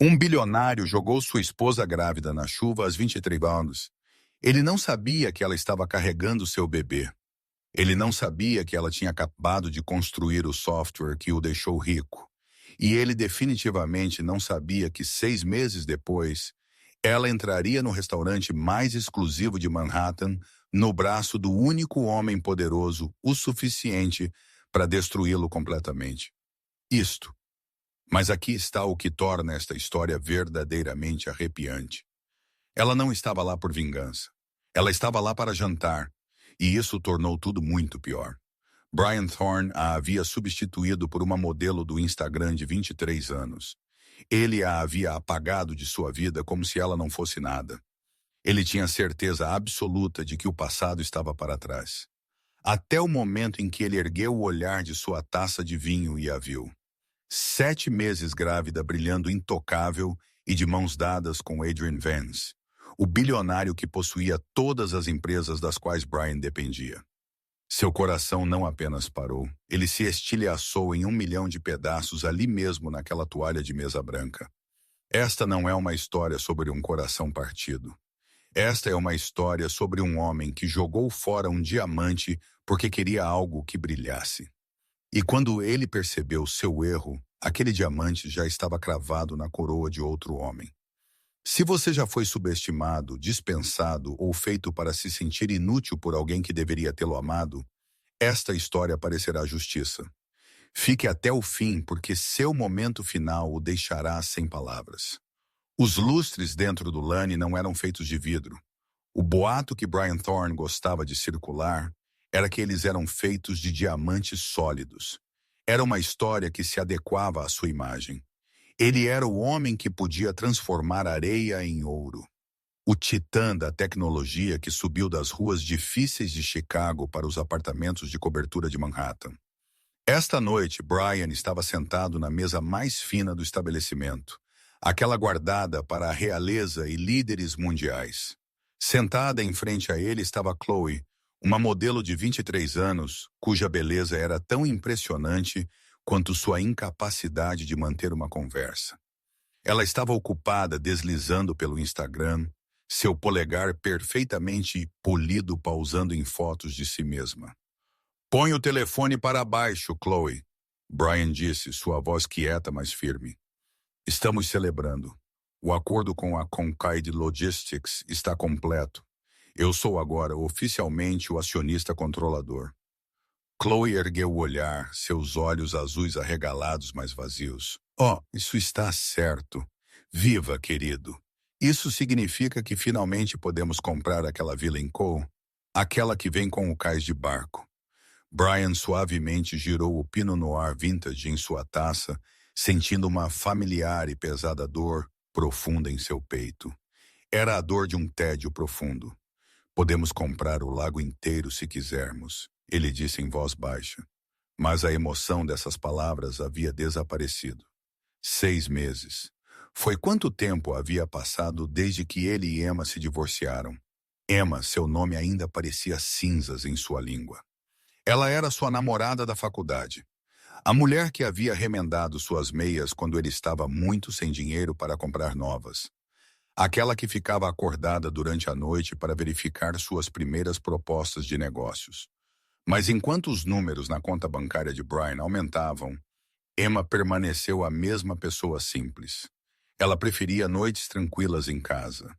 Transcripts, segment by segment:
Um bilionário jogou sua esposa grávida na chuva às 23 anos. Ele não sabia que ela estava carregando seu bebê. Ele não sabia que ela tinha acabado de construir o software que o deixou rico. E ele definitivamente não sabia que 6 meses depois, ela entraria no restaurante mais exclusivo de Manhattan, no braço do único homem poderoso o suficiente para destruí-lo completamente. Isto. Mas aqui está o que torna esta história verdadeiramente arrepiante. Ela não estava lá por vingança. Ela estava lá para jantar, e isso tornou tudo muito pior. Brian Thorne a havia substituído por uma modelo do Instagram de 23 anos. Ele a havia apagado de sua vida como se ela não fosse nada. Ele tinha certeza absoluta de que o passado estava para trás. Até o momento em que ele ergueu o olhar de sua taça de vinho e a viu. 7 meses grávida, brilhando intocável e de mãos dadas com Adrian Vance, o bilionário que possuía todas as empresas das quais Brian dependia. Seu coração não apenas parou, ele se estilhaçou em 1 milhão de pedaços ali mesmo naquela toalha de mesa branca. Esta não é uma história sobre um coração partido. Esta é uma história sobre um homem que jogou fora um diamante porque queria algo que brilhasse. E quando ele percebeu seu erro, aquele diamante já estava cravado na coroa de outro homem. Se você já foi subestimado, dispensado ou feito para se sentir inútil por alguém que deveria tê-lo amado, esta história parecerá justiça. Fique até o fim, porque seu momento final o deixará sem palavras. Os lustres dentro do Lane não eram feitos de vidro. O boato que Brian Thorne gostava de circular era que eles eram feitos de diamantes sólidos. Era uma história que se adequava à sua imagem. Ele era o homem que podia transformar areia em ouro. O titã da tecnologia que subiu das ruas difíceis de Chicago para os apartamentos de cobertura de Manhattan. Esta noite, Brian estava sentado na mesa mais fina do estabelecimento, aquela guardada para a realeza e líderes mundiais. Sentada em frente a ele estava Chloe, uma modelo de 23 anos, cuja beleza era tão impressionante quanto sua incapacidade de manter uma conversa. Ela estava ocupada deslizando pelo Instagram, seu polegar perfeitamente polido pausando em fotos de si mesma. "Põe o telefone para baixo, Chloe", Brian disse, sua voz quieta, mas firme. "Estamos celebrando. O acordo com a Concaid Logistics está completo. Eu sou agora oficialmente o acionista controlador." Chloe ergueu o olhar, seus olhos azuis arregalados, mas vazios. "Oh, isso está certo. Viva, querido. Isso significa que finalmente podemos comprar aquela vila em Cole, aquela que vem com o cais de barco." Brian suavemente girou o Pinot Noir Vintage em sua taça, sentindo uma familiar e pesada dor profunda em seu peito. Era a dor de um tédio profundo. "Podemos comprar o lago inteiro se quisermos", ele disse em voz baixa. Mas a emoção dessas palavras havia desaparecido. 6 meses. Foi quanto tempo havia passado desde que ele e Emma se divorciaram? Emma, seu nome ainda parecia cinzas em sua língua. Ela era sua namorada da faculdade. A mulher que havia remendado suas meias quando ele estava muito sem dinheiro para comprar novas. Aquela que ficava acordada durante a noite para verificar suas primeiras propostas de negócios. Mas enquanto os números na conta bancária de Brian aumentavam, Emma permaneceu a mesma pessoa simples. Ela preferia noites tranquilas em casa.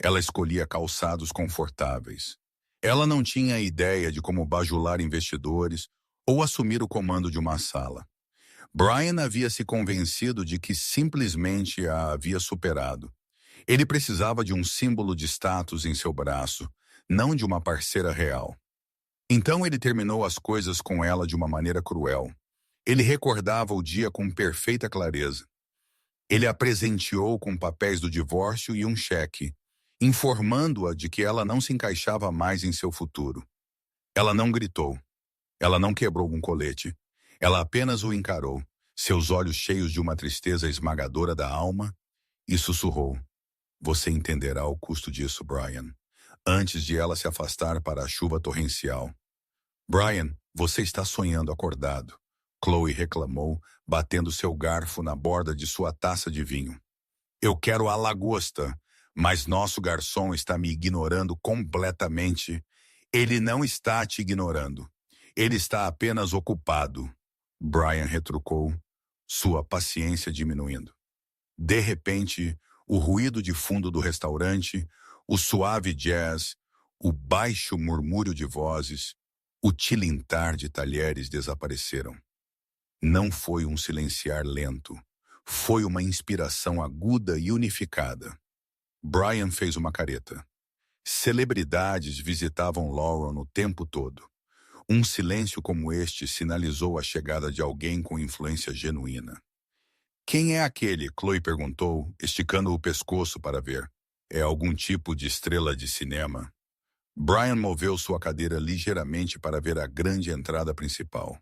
Ela escolhia calçados confortáveis. Ela não tinha ideia de como bajular investidores ou assumir o comando de uma sala. Brian havia se convencido de que simplesmente a havia superado. Ele precisava de um símbolo de status em seu braço, não de uma parceira real. Então ele terminou as coisas com ela de uma maneira cruel. Ele recordava o dia com perfeita clareza. Ele a presenteou com papéis do divórcio e um cheque, informando-a de que ela não se encaixava mais em seu futuro. Ela não gritou. Ela não quebrou um colete. Ela apenas o encarou, seus olhos cheios de uma tristeza esmagadora da alma, e sussurrou: "Você entenderá o custo disso, Brian", antes de ela se afastar para a chuva torrencial. "Brian, você está sonhando acordado", Chloe reclamou, batendo seu garfo na borda de sua taça de vinho. Eu quero a lagosta, mas nosso garçom está me ignorando completamente. Ele não está te ignorando. Ele está apenas ocupado. Brian retrucou, sua paciência diminuindo. De repente, o ruído de fundo do restaurante, o suave jazz, o baixo murmúrio de vozes, o tilintar de talheres desapareceram. Não foi um silenciar lento. Foi uma inspiração aguda e unificada. Brian fez uma careta. Celebridades visitavam Lauren o tempo todo. Um silêncio como este sinalizou a chegada de alguém com influência genuína. Quem é aquele? Chloe perguntou, esticando o pescoço para ver. É algum tipo de estrela de cinema? Brian moveu sua cadeira ligeiramente para ver a grande entrada principal.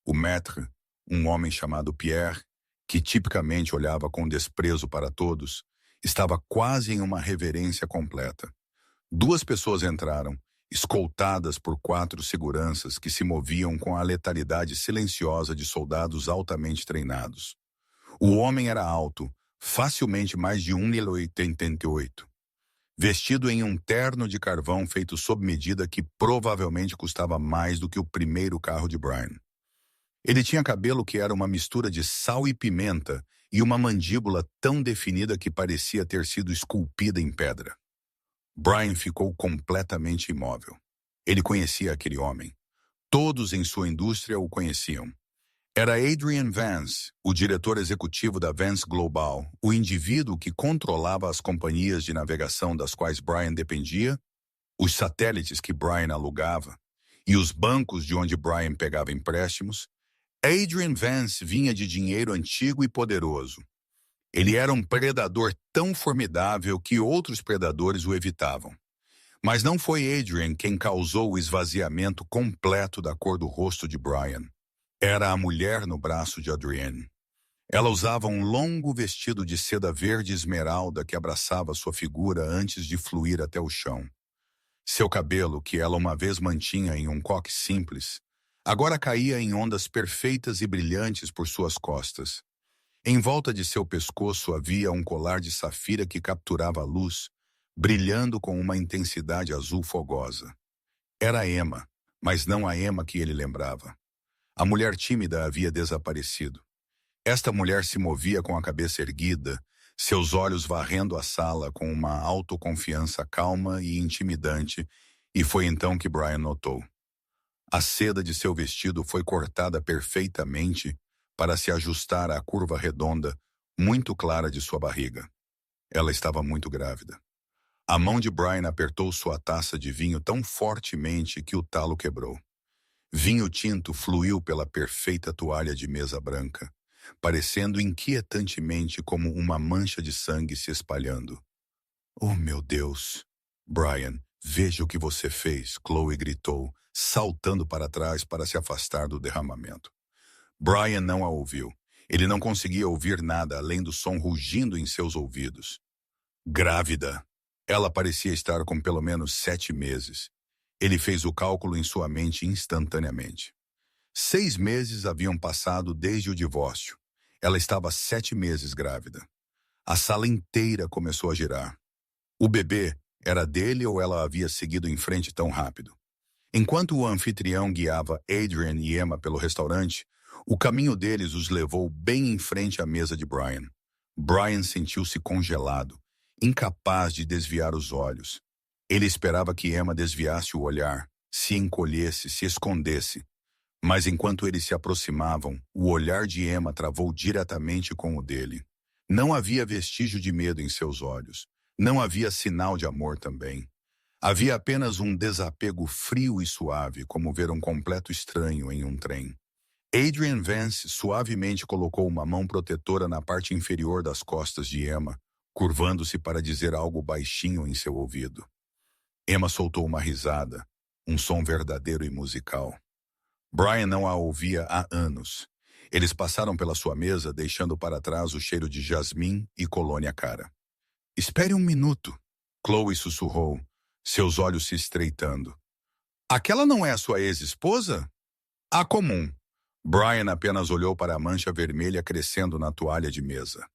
O maître, um homem chamado Pierre, que tipicamente olhava com desprezo para todos, estava quase em uma reverência completa. Duas pessoas entraram, escoltadas por 4 seguranças que se moviam com a letalidade silenciosa de soldados altamente treinados. O homem era alto, facilmente mais de 1,88 m, vestido em um terno de carvão feito sob medida que provavelmente custava mais do que o primeiro carro de Brian. Ele tinha cabelo que era uma mistura de sal e pimenta e uma mandíbula tão definida que parecia ter sido esculpida em pedra. Brian ficou completamente imóvel. Ele conhecia aquele homem. Todos em sua indústria o conheciam. Era Adrian Vance, o diretor executivo da Vance Global, o indivíduo que controlava as companhias de navegação das quais Brian dependia, os satélites que Brian alugava e os bancos de onde Brian pegava empréstimos. Adrian Vance vinha de dinheiro antigo e poderoso. Ele era um predador tão formidável que outros predadores o evitavam. Mas não foi Adrian quem causou o esvaziamento completo da cor do rosto de Brian. Era a mulher no braço de Adrienne. Ela usava um longo vestido de seda verde esmeralda que abraçava sua figura antes de fluir até o chão. Seu cabelo, que ela uma vez mantinha em um coque simples, agora caía em ondas perfeitas e brilhantes por suas costas. Em volta de seu pescoço havia um colar de safira que capturava a luz, brilhando com uma intensidade azul fogosa. Era Emma, mas não a Emma que ele lembrava. A mulher tímida havia desaparecido. Esta mulher se movia com a cabeça erguida, seus olhos varrendo a sala com uma autoconfiança calma e intimidante, e foi então que Brian notou. A seda de seu vestido foi cortada perfeitamente para se ajustar à curva redonda, muito clara de sua barriga. Ela estava muito grávida. A mão de Brian apertou sua taça de vinho tão fortemente que o talo quebrou. Vinho tinto fluiu pela perfeita toalha de mesa branca, parecendo inquietantemente como uma mancha de sangue se espalhando. Oh, meu Deus! Brian, veja o que você fez, Chloe gritou, saltando para trás para se afastar do derramamento. Brian não a ouviu. Ele não conseguia ouvir nada além do som rugindo em seus ouvidos. Grávida! Ela parecia estar com pelo menos 7 meses. Ele fez o cálculo em sua mente instantaneamente. 6 meses haviam passado desde o divórcio. Ela estava 7 meses grávida. A sala inteira começou a girar. O bebê era dele ou ela havia seguido em frente tão rápido? Enquanto o anfitrião guiava Adrian e Emma pelo restaurante, o caminho deles os levou bem em frente à mesa de Brian. Brian sentiu-se congelado, incapaz de desviar os olhos. Ele esperava que Emma desviasse o olhar, se encolhesse, se escondesse. Mas enquanto eles se aproximavam, o olhar de Emma travou diretamente com o dele. Não havia vestígio de medo em seus olhos. Não havia sinal de amor também. Havia apenas um desapego frio e suave, como ver um completo estranho em um trem. Adrian Vance suavemente colocou uma mão protetora na parte inferior das costas de Emma, curvando-se para dizer algo baixinho em seu ouvido. Emma soltou uma risada, um som verdadeiro e musical. Brian não a ouvia há anos. Eles passaram pela sua mesa, deixando para trás o cheiro de jasmim e colônia cara. Espere um minuto, Chloe sussurrou, seus olhos se estreitando. Aquela não é a sua ex-esposa? A comum. Brian apenas olhou para a mancha vermelha crescendo na toalha de mesa.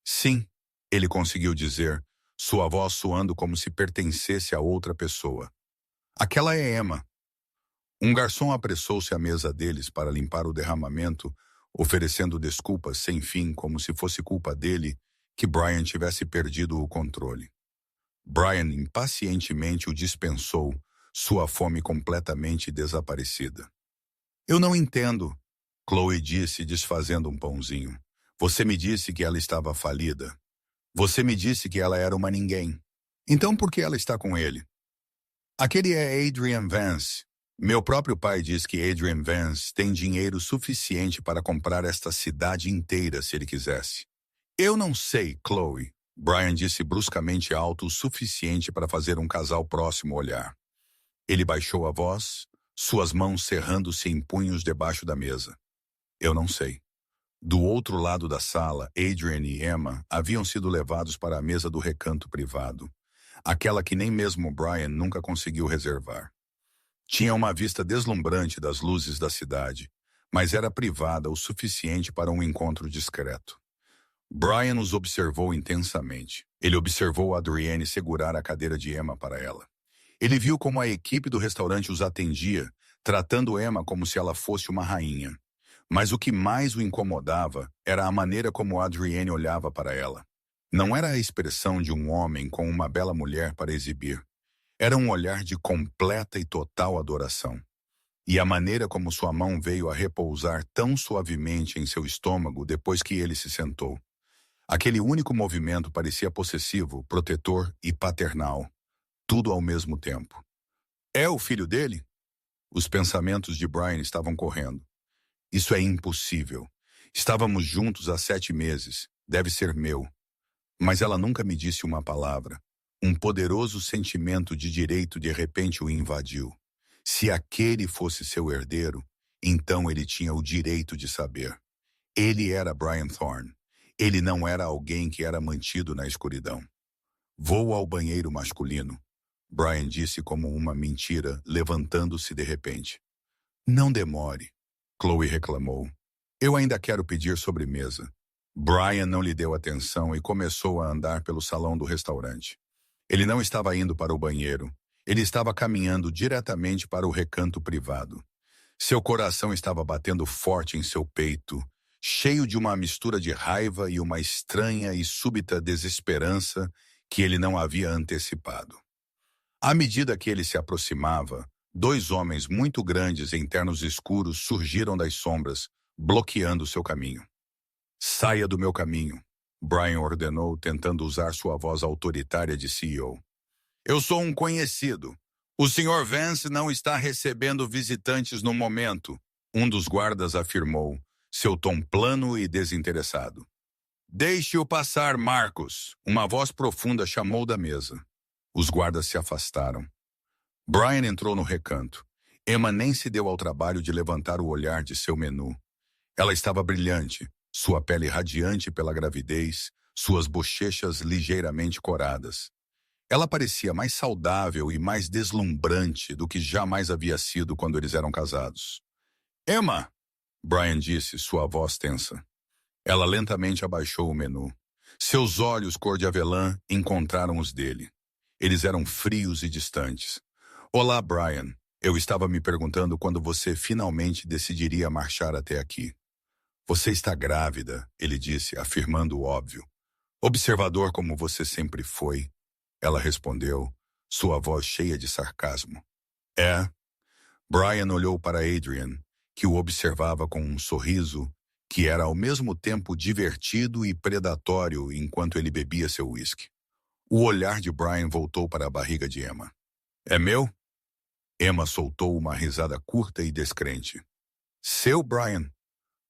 Sim, Ele conseguiu dizer, sua voz soando como se pertencesse a outra pessoa. Aquela é Emma. Um garçom apressou-se à mesa deles para limpar o derramamento, oferecendo desculpas sem fim como se fosse culpa dele que Brian tivesse perdido o controle. Brian impacientemente o dispensou, sua fome completamente desaparecida. Eu não entendo, Chloe disse, desfazendo um pãozinho. Você me disse que ela estava falida. Você me disse que ela era uma ninguém. Então por que ela está com ele? Aquele é Adrian Vance. Meu próprio pai diz que Adrian Vance tem dinheiro suficiente para comprar esta cidade inteira se ele quisesse. Eu não sei, Chloe. Brian disse bruscamente alto o suficiente para fazer um casal próximo olhar. Ele baixou a voz, suas mãos cerrando-se em punhos debaixo da mesa. Eu não sei. Do outro lado da sala, Adrian e Emma haviam sido levados para a mesa do recanto privado, aquela que nem mesmo Brian nunca conseguiu reservar. Tinha uma vista deslumbrante das luzes da cidade, mas era privada o suficiente para um encontro discreto. Brian os observou intensamente. Ele observou Adrienne segurar a cadeira de Emma para ela. Ele viu como a equipe do restaurante os atendia, tratando Emma como se ela fosse uma rainha. Mas o que mais o incomodava era a maneira como Adrienne olhava para ela. Não era a expressão de um homem com uma bela mulher para exibir. Era um olhar de completa e total adoração. E a maneira como sua mão veio a repousar tão suavemente em seu estômago depois que ele se sentou. Aquele único movimento parecia possessivo, protetor e paternal. Tudo ao mesmo tempo. É o filho dele? Os pensamentos de Brian estavam correndo. Isso é impossível. Estávamos juntos há 7 meses. Deve ser meu. Mas ela nunca me disse uma palavra. Um poderoso sentimento de direito de repente o invadiu. Se aquele fosse seu herdeiro, então ele tinha o direito de saber. Ele era Brian Thorne. Ele não era alguém que era mantido na escuridão. Vou ao banheiro masculino, Brian disse como uma mentira, levantando-se de repente. Não demore, Chloe reclamou. Eu ainda quero pedir sobremesa. Brian não lhe deu atenção e começou a andar pelo salão do restaurante. Ele não estava indo para o banheiro. Ele estava caminhando diretamente para o recanto privado. Seu coração estava batendo forte em seu peito, cheio de uma mistura de raiva e uma estranha e súbita desesperança que ele não havia antecipado. À medida que ele se aproximava, 2 homens muito grandes em ternos escuros surgiram das sombras, bloqueando seu caminho. Saia do meu caminho, Brian ordenou, tentando usar sua voz autoritária de CEO. Eu sou um conhecido. O Sr. Vance não está recebendo visitantes no momento, um dos guardas afirmou, seu tom plano e desinteressado. Deixe-o passar, Marcos, uma voz profunda chamou da mesa. Os guardas se afastaram. Brian entrou no recanto. Emma nem se deu ao trabalho de levantar o olhar de seu menu. Ela estava brilhante, sua pele radiante pela gravidez, suas bochechas ligeiramente coradas. Ela parecia mais saudável e mais deslumbrante do que jamais havia sido quando eles eram casados. Emma! Brian disse, sua voz tensa. Ela lentamente abaixou o menu. Seus olhos cor de avelã encontraram os dele. Eles eram frios e distantes. Olá, Brian. Eu estava me perguntando quando você finalmente decidiria marchar até aqui. Você está grávida, ele disse, afirmando o óbvio. Observador como você sempre foi. Ela respondeu, sua voz cheia de sarcasmo. É? Brian olhou para Adrian, que o observava com um sorriso que era ao mesmo tempo divertido e predatório enquanto ele bebia seu uísque. O olhar de Brian voltou para a barriga de Emma. É meu? Emma soltou uma risada curta e descrente. Seu, Brian?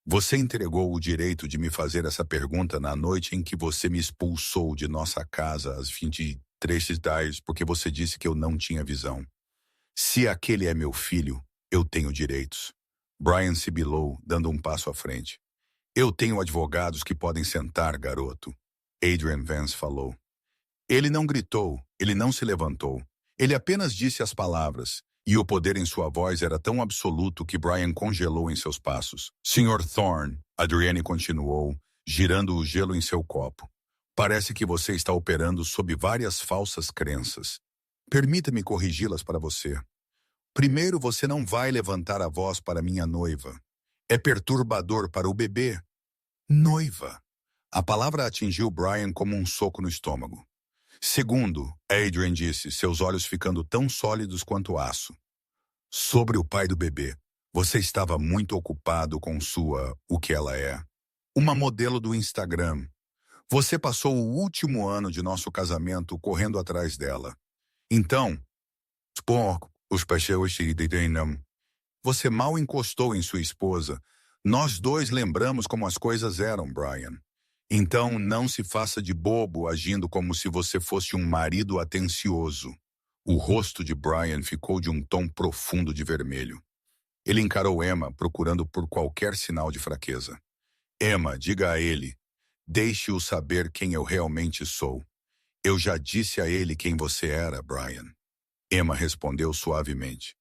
Você entregou o direito de me fazer essa pergunta na noite em que você me expulsou de nossa casa às 23h porque você disse que eu não tinha visão. Se aquele é meu filho, eu tenho direitos. Brian sibilou, dando um passo à frente. Eu tenho advogados que podem sentar, garoto. Adrian Vance falou. Ele não gritou, ele não se levantou. Ele apenas disse as palavras, e o poder em sua voz era tão absoluto que Brian congelou em seus passos. Sr. Thorne, Adrienne continuou, girando o gelo em seu copo. Parece que você está operando sob várias falsas crenças. Permita-me corrigi-las para você. Primeiro, você não vai levantar a voz para minha noiva. É perturbador para o bebê. Noiva. A palavra atingiu Brian como um soco no estômago. Segundo, Adrian disse, seus olhos ficando tão sólidos quanto aço. Sobre o pai do bebê. Você estava muito ocupado com o que ela é. Uma modelo do Instagram. Você passou o último ano de nosso casamento correndo atrás dela. Então, os pessoas se detenham. Você mal encostou em sua esposa. Nós dois lembramos como as coisas eram, Brian. Então, não se faça de bobo agindo como se você fosse um marido atencioso. O rosto de Brian ficou de um tom profundo de vermelho. Ele encarou Emma, procurando por qualquer sinal de fraqueza. Emma, diga a ele. Deixe-o saber quem eu realmente sou. Eu já disse a ele quem você era, Brian. Emma respondeu suavemente.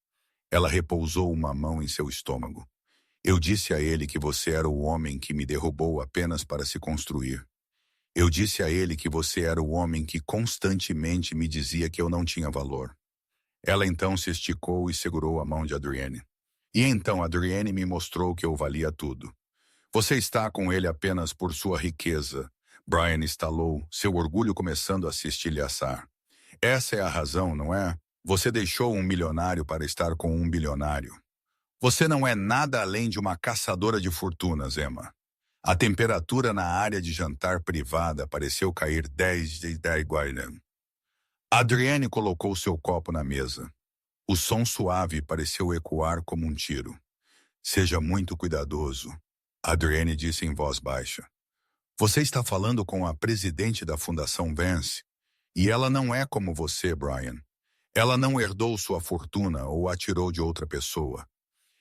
Ela repousou uma mão em seu estômago. Eu disse a ele que você era o homem que me derrubou apenas para se construir. Eu disse a ele que você era o homem que constantemente me dizia que eu não tinha valor. Ela então se esticou e segurou a mão de Adrienne. E então Adrienne me mostrou que eu valia tudo. Você está com ele apenas por sua riqueza. Brian estalou, seu orgulho começando a se estilhaçar. Essa é a razão, não é? Você deixou um milionário para estar com um bilionário. Você não é nada além de uma caçadora de fortunas, Emma. A temperatura na área de jantar privada pareceu cair 10 de 10 guarda. Adrienne colocou seu copo na mesa. O som suave pareceu ecoar como um tiro. Seja muito cuidadoso, Adrienne disse em voz baixa. Você está falando com a presidente da Fundação Vance, e ela não é como você, Brian. Ela não herdou sua fortuna ou a tirou de outra pessoa.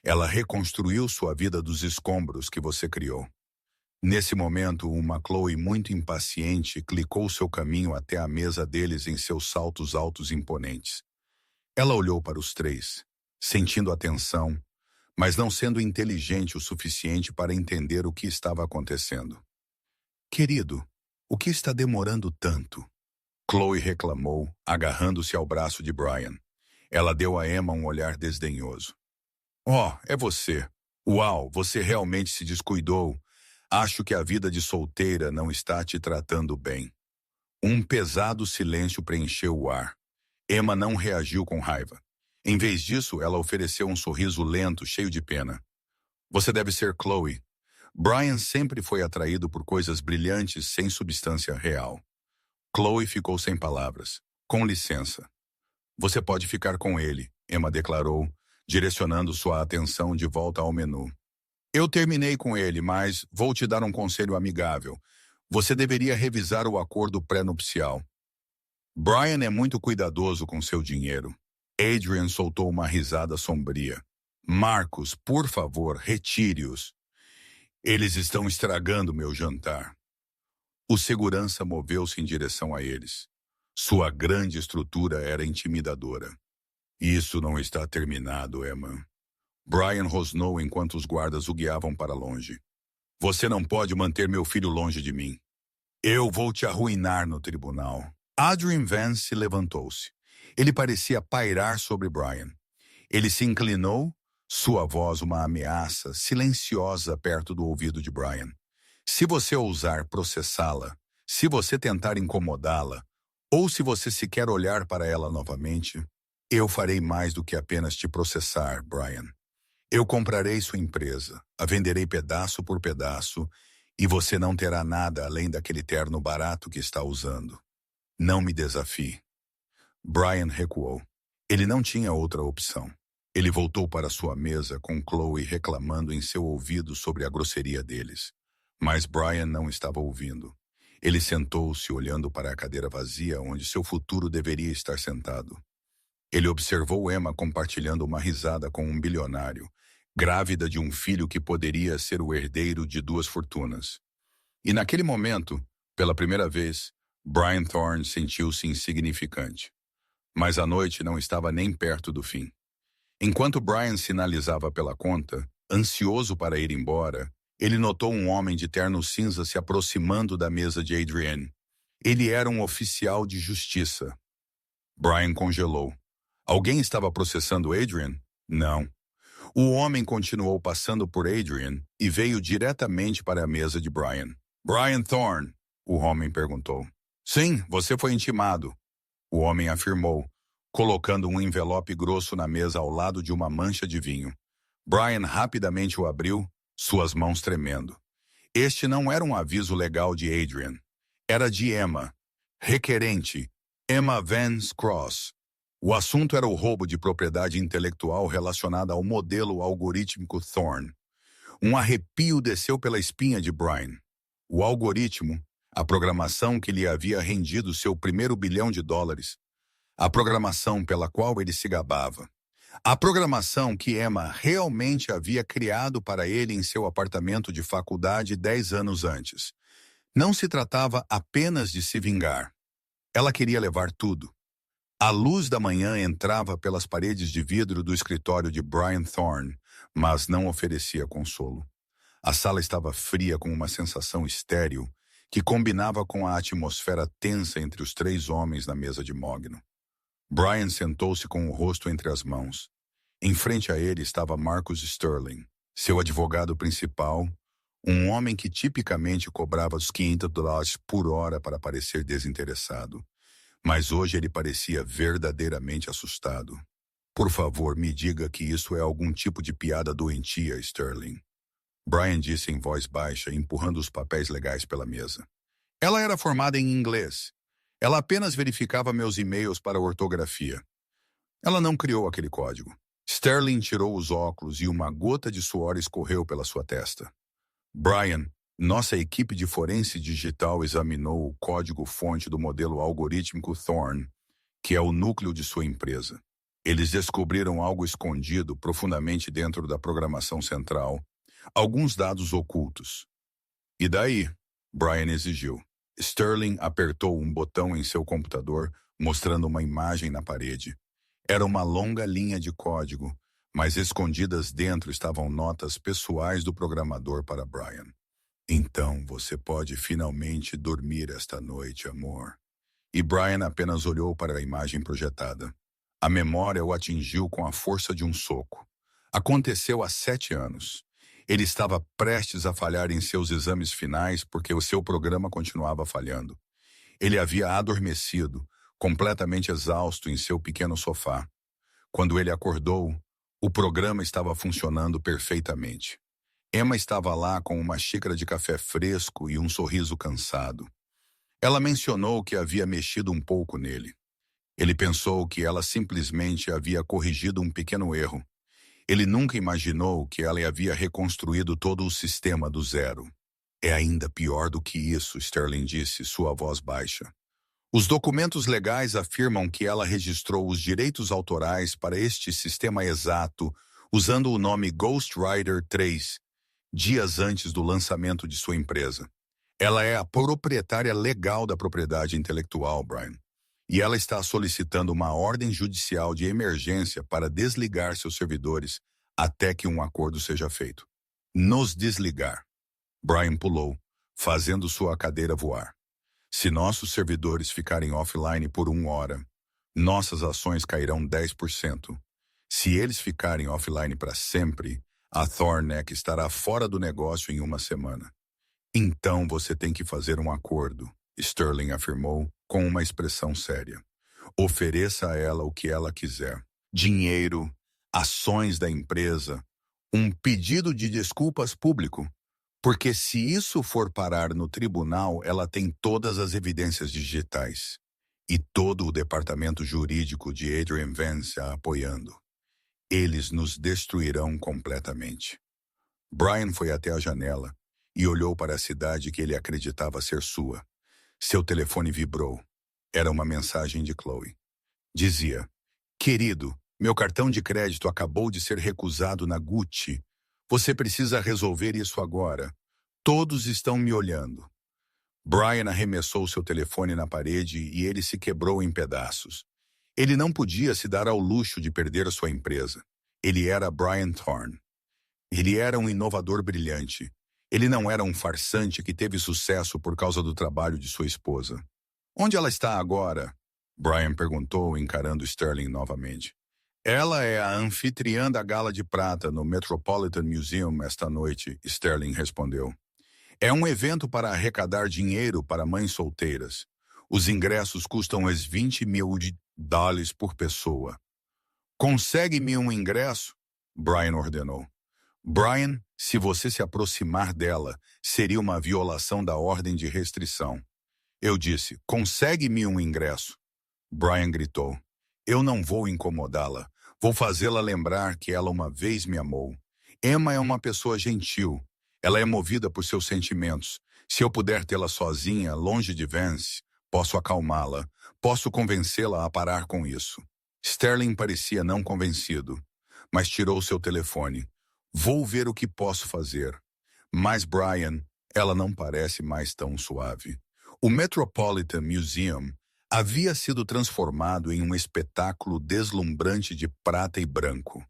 Ela reconstruiu sua vida dos escombros que você criou. Nesse momento, uma Chloe muito impaciente clicou seu caminho até a mesa deles em seus saltos altos imponentes. Ela olhou para os três, sentindo a tensão, mas não sendo inteligente o suficiente para entender o que estava acontecendo. Querido, o que está demorando tanto? Chloe reclamou, agarrando-se ao braço de Brian. Ela deu a Emma um olhar desdenhoso. Oh, é você. Uau, você realmente se descuidou. Acho que a vida de solteira não está te tratando bem. Um pesado silêncio preencheu o ar. Emma não reagiu com raiva. Em vez disso, ela ofereceu um sorriso lento, cheio de pena. Você deve ser Chloe. Brian sempre foi atraído por coisas brilhantes sem substância real. Chloe ficou sem palavras. Com licença. Você pode ficar com ele, Emma declarou, direcionando sua atenção de volta ao menu. Eu terminei com ele, mas vou te dar um conselho amigável. Você deveria revisar o acordo pré-nupcial. Brian é muito cuidadoso com seu dinheiro. Adrian soltou uma risada sombria. Marcos, por favor, retire-os. Eles estão estragando meu jantar. O segurança moveu-se em direção a eles. Sua grande estrutura era intimidadora. Isso não está terminado, Emma. Brian rosnou enquanto os guardas o guiavam para longe. Você não pode manter meu filho longe de mim. Eu vou te arruinar no tribunal. Adrian Vance levantou-se. Ele parecia pairar sobre Brian. Ele se inclinou, sua voz uma ameaça silenciosa perto do ouvido de Brian. Se você ousar processá-la, se você tentar incomodá-la, ou se você sequer olhar para ela novamente, eu farei mais do que apenas te processar, Brian. Eu comprarei sua empresa, a venderei pedaço por pedaço, e você não terá nada além daquele terno barato que está usando. Não me desafie. Brian recuou. Ele não tinha outra opção. Ele voltou para sua mesa com Chloe reclamando em seu ouvido sobre a grosseria deles. Mas Brian não estava ouvindo. Ele sentou-se olhando para a cadeira vazia onde seu futuro deveria estar sentado. Ele observou Emma compartilhando uma risada com um bilionário, grávida de um filho que poderia ser o herdeiro de 2 fortunas. E naquele momento, pela primeira vez, Brian Thorne sentiu-se insignificante. Mas a noite não estava nem perto do fim. Enquanto Brian sinalizava pela conta, ansioso para ir embora, ele notou um homem de terno cinza se aproximando da mesa de Adrienne. Ele era um oficial de justiça. Brian congelou. Alguém estava processando Adrian? Não. O homem continuou passando por Adrian e veio diretamente para a mesa de Brian. Brian Thorne, o homem perguntou. Sim, você foi intimado, o homem afirmou, colocando um envelope grosso na mesa ao lado de uma mancha de vinho. Brian rapidamente o abriu, suas mãos tremendo. Este não era um aviso legal de Adrian. Era de Emma. Requerente, Emma Vance Cross. O assunto era o roubo de propriedade intelectual relacionada ao modelo algorítmico Thorne. Um arrepio desceu pela espinha de Brian. O algoritmo, a programação que lhe havia rendido seu primeiro bilhão de dólares, a programação pela qual ele se gabava, a programação que Emma realmente havia criado para ele em seu apartamento de faculdade 10 anos antes. Não se tratava apenas de se vingar. Ela queria levar tudo. A luz da manhã entrava pelas paredes de vidro do escritório de Brian Thorne, mas não oferecia consolo. A sala estava fria com uma sensação estéril que combinava com a atmosfera tensa entre os 3 homens na mesa de mogno. Brian sentou-se com o rosto entre as mãos. Em frente a ele estava Marcus Sterling, seu advogado principal, um homem que tipicamente cobrava os $500 por hora para parecer desinteressado. Mas hoje ele parecia verdadeiramente assustado. Por favor, me diga que isso é algum tipo de piada doentia, Sterling. Brian disse em voz baixa, empurrando os papéis legais pela mesa. Ela era formada em inglês. Ela apenas verificava meus e-mails para ortografia. Ela não criou aquele código. Sterling tirou os óculos e uma gota de suor escorreu pela sua testa. Brian, nossa equipe de forense digital examinou o código-fonte do modelo algorítmico Thorne, que é o núcleo de sua empresa. Eles descobriram algo escondido profundamente dentro da programação central, alguns dados ocultos. E daí? Brian exigiu. Sterling apertou um botão em seu computador, mostrando uma imagem na parede. Era uma longa linha de código, mas escondidas dentro estavam notas pessoais do programador para Brian. Então você pode finalmente dormir esta noite, amor. E Brian apenas olhou para a imagem projetada. A memória o atingiu com a força de um soco. Aconteceu há 7 anos. Ele estava prestes a falhar em seus exames finais porque o seu programa continuava falhando. Ele havia adormecido, completamente exausto em seu pequeno sofá. Quando ele acordou, o programa estava funcionando perfeitamente. Emma estava lá com uma xícara de café fresco e um sorriso cansado. Ela mencionou que havia mexido um pouco nele. Ele pensou que ela simplesmente havia corrigido um pequeno erro. Ele nunca imaginou que ela havia reconstruído todo o sistema do zero. É ainda pior do que isso, Sterling disse, sua voz baixa. Os documentos legais afirmam que ela registrou os direitos autorais para este sistema exato usando o nome Ghostwriter 3, dias antes do lançamento de sua empresa. Ela é a proprietária legal da propriedade intelectual, Brian. E ela está solicitando uma ordem judicial de emergência para desligar seus servidores até que um acordo seja feito. Nos desligar. Brian pulou, fazendo sua cadeira voar. Se nossos servidores ficarem offline por 1 hora, nossas ações cairão 10%. Se eles ficarem offline para sempre, a Thorneck estará fora do negócio em 1 semana. Então você tem que fazer um acordo, Sterling afirmou com uma expressão séria. Ofereça a ela o que ela quiser. Dinheiro, ações da empresa, um pedido de desculpas público. Porque se isso for parar no tribunal, ela tem todas as evidências digitais. E todo o departamento jurídico de Adrian Vance a apoiando. Eles nos destruirão completamente. Brian foi até a janela e olhou para a cidade que ele acreditava ser sua. Seu telefone vibrou. Era uma mensagem de Chloe. Dizia, querido, meu cartão de crédito acabou de ser recusado na Gucci. Você precisa resolver isso agora. Todos estão me olhando. Brian arremessou seu telefone na parede e ele se quebrou em pedaços. Ele não podia se dar ao luxo de perder a sua empresa. Ele era Brian Thorne. Ele era um inovador brilhante. Ele não era um farsante que teve sucesso por causa do trabalho de sua esposa. Onde ela está agora? Brian perguntou, encarando Sterling novamente. Ela é a anfitriã da Gala de Prata no Metropolitan Museum esta noite, Sterling respondeu. É um evento para arrecadar dinheiro para mães solteiras. Os ingressos custam uns 20 mil dólares por pessoa. Consegue-me um ingresso? Brian ordenou. Brian, se você se aproximar dela, seria uma violação da ordem de restrição. Eu disse, consegue-me um ingresso. Brian gritou. Eu não vou incomodá-la. Vou fazê-la lembrar que ela uma vez me amou. Emma é uma pessoa gentil. Ela é movida por seus sentimentos. Se eu puder tê-la sozinha, longe de Vance, posso acalmá-la. Posso convencê-la a parar com isso. Sterling parecia não convencido, mas tirou seu telefone. Vou ver o que posso fazer. Mas, Brian, ela não parece mais tão suave. O Metropolitan Museum havia sido transformado em um espetáculo deslumbrante de prata e branco.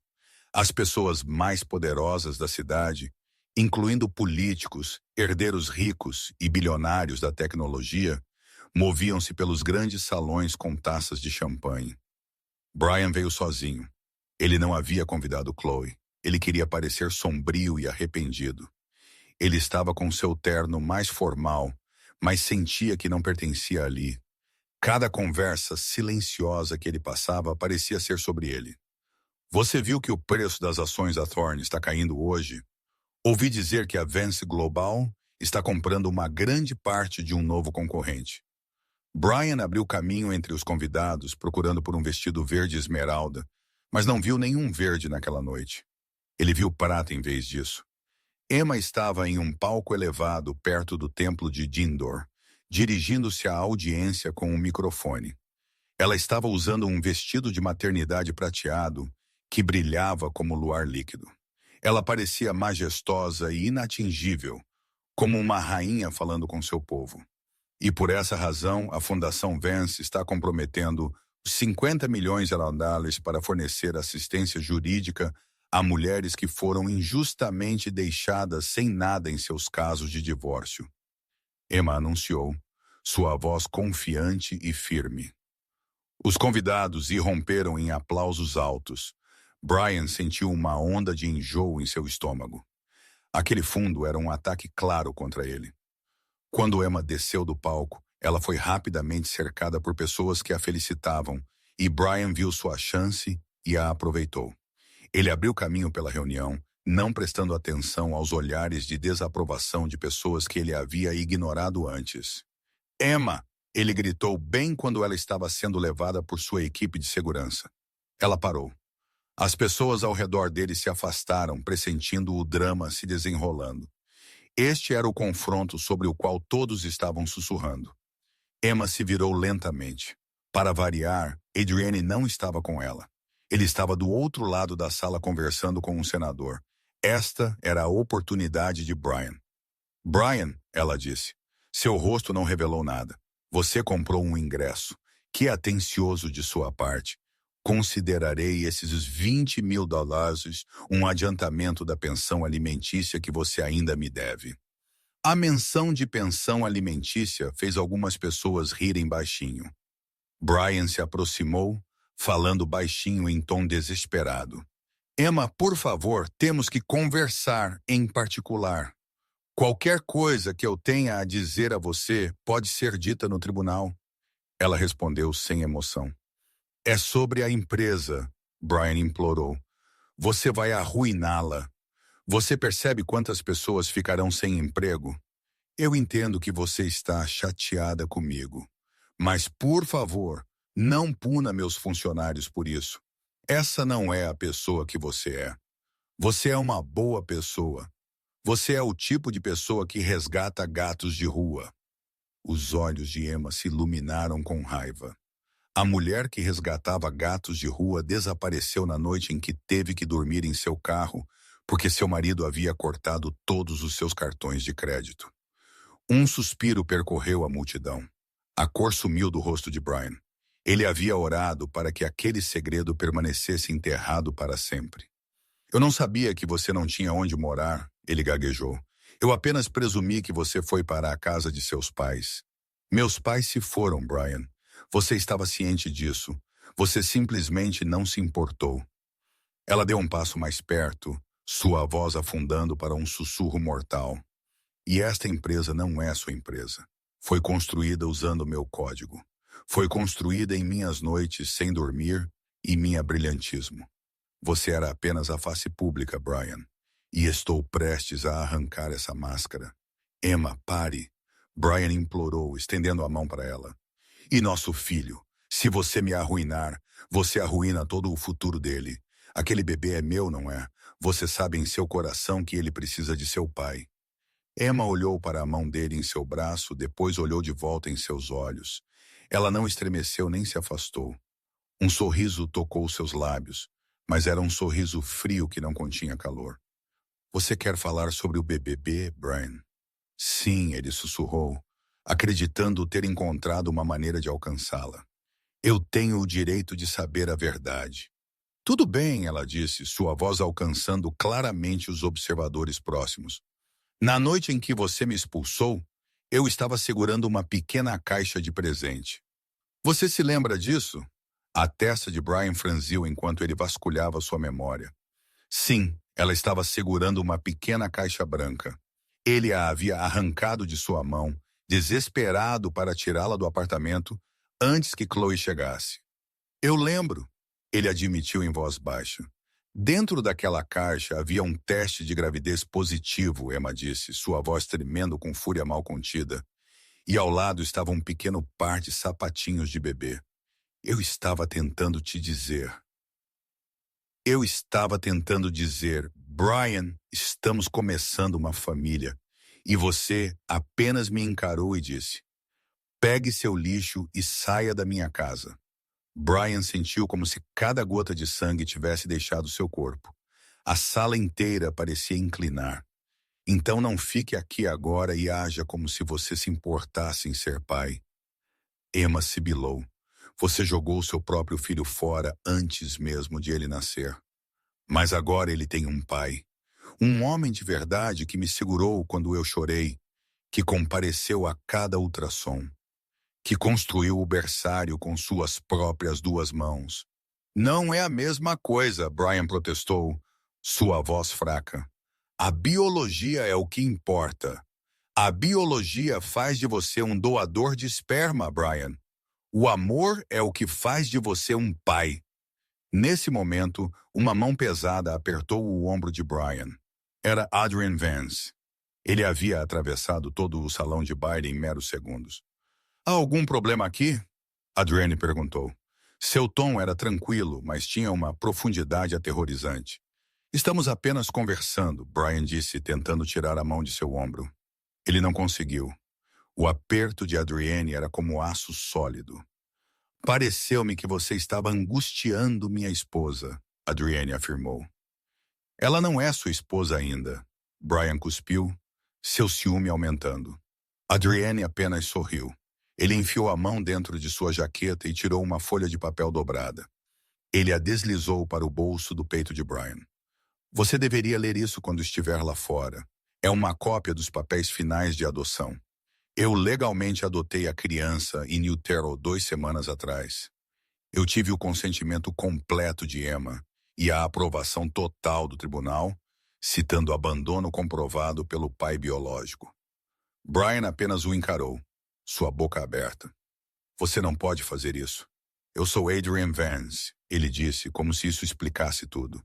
As pessoas mais poderosas da cidade, incluindo políticos, herdeiros ricos e bilionários da tecnologia, moviam-se pelos grandes salões com taças de champanhe. Brian veio sozinho. Ele não havia convidado Chloe. Ele queria parecer sombrio e arrependido. Ele estava com seu terno mais formal, mas sentia que não pertencia ali. Cada conversa silenciosa que ele passava parecia ser sobre ele. Você viu que o preço das ações da Thorne está caindo hoje? Ouvi dizer que a Vance Global está comprando uma grande parte de um novo concorrente. Brian abriu caminho entre os convidados, procurando por um vestido verde esmeralda, mas não viu nenhum verde naquela noite. Ele viu prata em vez disso. Emma estava em um palco elevado perto do templo de Dindor, dirigindo-se à audiência com um microfone. Ela estava usando um vestido de maternidade prateado que brilhava como luar líquido. Ela parecia majestosa e inatingível, como uma rainha falando com seu povo. E por essa razão, a Fundação Vance está comprometendo 50 milhões de dólares para fornecer assistência jurídica a mulheres que foram injustamente deixadas sem nada em seus casos de divórcio. Emma anunciou, sua voz confiante e firme. Os convidados irromperam em aplausos altos. Brian sentiu uma onda de enjoo em seu estômago. Aquele fundo era um ataque claro contra ele. Quando Emma desceu do palco, ela foi rapidamente cercada por pessoas que a felicitavam, e Brian viu sua chance e a aproveitou. Ele abriu caminho pela reunião, não prestando atenção aos olhares de desaprovação de pessoas que ele havia ignorado antes. Emma! Ele gritou bem quando ela estava sendo levada por sua equipe de segurança. Ela parou. As pessoas ao redor dele se afastaram, pressentindo o drama se desenrolando. Este era o confronto sobre o qual todos estavam sussurrando. Emma se virou lentamente. Para variar, Adrienne não estava com ela. Ele estava do outro lado da sala conversando com um senador. Esta era a oportunidade de Brian. Brian, ela disse, seu rosto não revelou nada. Você comprou um ingresso. Que atencioso de sua parte. Considerarei esses 20 mil dólares um adiantamento da pensão alimentícia que você ainda me deve. A menção de pensão alimentícia fez algumas pessoas rirem baixinho. Brian se aproximou, falando baixinho em tom desesperado. Emma, por favor, temos que conversar em particular. Qualquer coisa que eu tenha a dizer a você pode ser dita no tribunal. Ela respondeu sem emoção. É sobre a empresa, Brian implorou. Você vai arruiná-la. Você percebe quantas pessoas ficarão sem emprego? Eu entendo que você está chateada comigo. Mas, por favor, não puna meus funcionários por isso. Essa não é a pessoa que você é. Você é uma boa pessoa. Você é o tipo de pessoa que resgata gatos de rua. Os olhos de Emma se iluminaram com raiva. A mulher que resgatava gatos de rua desapareceu na noite em que teve que dormir em seu carro porque seu marido havia cortado todos os seus cartões de crédito. Um suspiro percorreu a multidão. A cor sumiu do rosto de Brian. Ele havia orado para que aquele segredo permanecesse enterrado para sempre. Eu não sabia que você não tinha onde morar, ele gaguejou. Eu apenas presumi que você foi para a casa de seus pais. Meus pais se foram, Brian. Você estava ciente disso. Você simplesmente não se importou. Ela deu um passo mais perto, sua voz afundando para um sussurro mortal. E esta empresa não é sua empresa. Foi construída usando meu código. Foi construída em minhas noites sem dormir e minha brilhantismo. Você era apenas a face pública, Brian. E estou prestes a arrancar essa máscara. Emma, pare. Brian implorou, estendendo a mão para ela. E nosso filho? Se você me arruinar, você arruína todo o futuro dele. Aquele bebê é meu, não é? Você sabe em seu coração que ele precisa de seu pai. Emma olhou para a mão dele em seu braço, depois olhou de volta em seus olhos. Ela não estremeceu nem se afastou. Um sorriso tocou seus lábios, mas era um sorriso frio que não continha calor. Você quer falar sobre o BBB, Brian? Sim, ele sussurrou, acreditando ter encontrado uma maneira de alcançá-la. Eu tenho o direito de saber a verdade. Tudo bem, ela disse, sua voz alcançando claramente os observadores próximos. Na noite em que você me expulsou, eu estava segurando uma pequena caixa de presente. Você se lembra disso? A testa de Brian franziu enquanto ele vasculhava sua memória. Sim, ela estava segurando uma pequena caixa branca. Ele a havia arrancado de sua mão, desesperado para tirá-la do apartamento antes que Chloe chegasse. Eu lembro, ele admitiu em voz baixa. Dentro daquela caixa havia um teste de gravidez positivo, Emma disse, sua voz tremendo com fúria mal contida. E ao lado estava um pequeno par de sapatinhos de bebê. Eu estava tentando te dizer. Eu estava tentando dizer, Brian, estamos começando uma família. E você apenas me encarou e disse, pegue seu lixo e saia da minha casa. Brian sentiu como se cada gota de sangue tivesse deixado seu corpo. A sala inteira parecia inclinar. Então não fique aqui agora e haja como se você se importasse em ser pai. Emma sibilou. Você jogou seu próprio filho fora antes mesmo de ele nascer. Mas agora ele tem um pai. Um homem de verdade que me segurou quando eu chorei, que compareceu a cada ultrassom, que construiu o berçário com suas próprias duas mãos. Não é a mesma coisa, Brian protestou, sua voz fraca. A biologia é o que importa. A biologia faz de você um doador de esperma, Brian. O amor é o que faz de você um pai. Nesse momento, uma mão pesada apertou o ombro de Brian. Era Adrian Vance. Ele havia atravessado todo o salão de baile em meros segundos. Há algum problema aqui? Adrienne perguntou. Seu tom era tranquilo, mas tinha uma profundidade aterrorizante. Estamos apenas conversando, Brian disse, tentando tirar a mão de seu ombro. Ele não conseguiu. O aperto de Adrienne era como aço sólido. Pareceu-me que você estava angustiando minha esposa, Adrienne afirmou. Ela não é sua esposa ainda. Brian cuspiu, seu ciúme aumentando. Adrienne apenas sorriu. Ele enfiou a mão dentro de sua jaqueta e tirou uma folha de papel dobrada. Ele a deslizou para o bolso do peito de Brian. Você deveria ler isso quando estiver lá fora. É uma cópia dos papéis finais de adoção. Eu legalmente adotei a criança em New Terrell 2 semanas atrás. Eu tive o consentimento completo de Emma e a aprovação total do tribunal, citando abandono comprovado pelo pai biológico. Brian apenas o encarou, sua boca aberta. Você não pode fazer isso. Eu sou Adrian Vance, ele disse, como se isso explicasse tudo.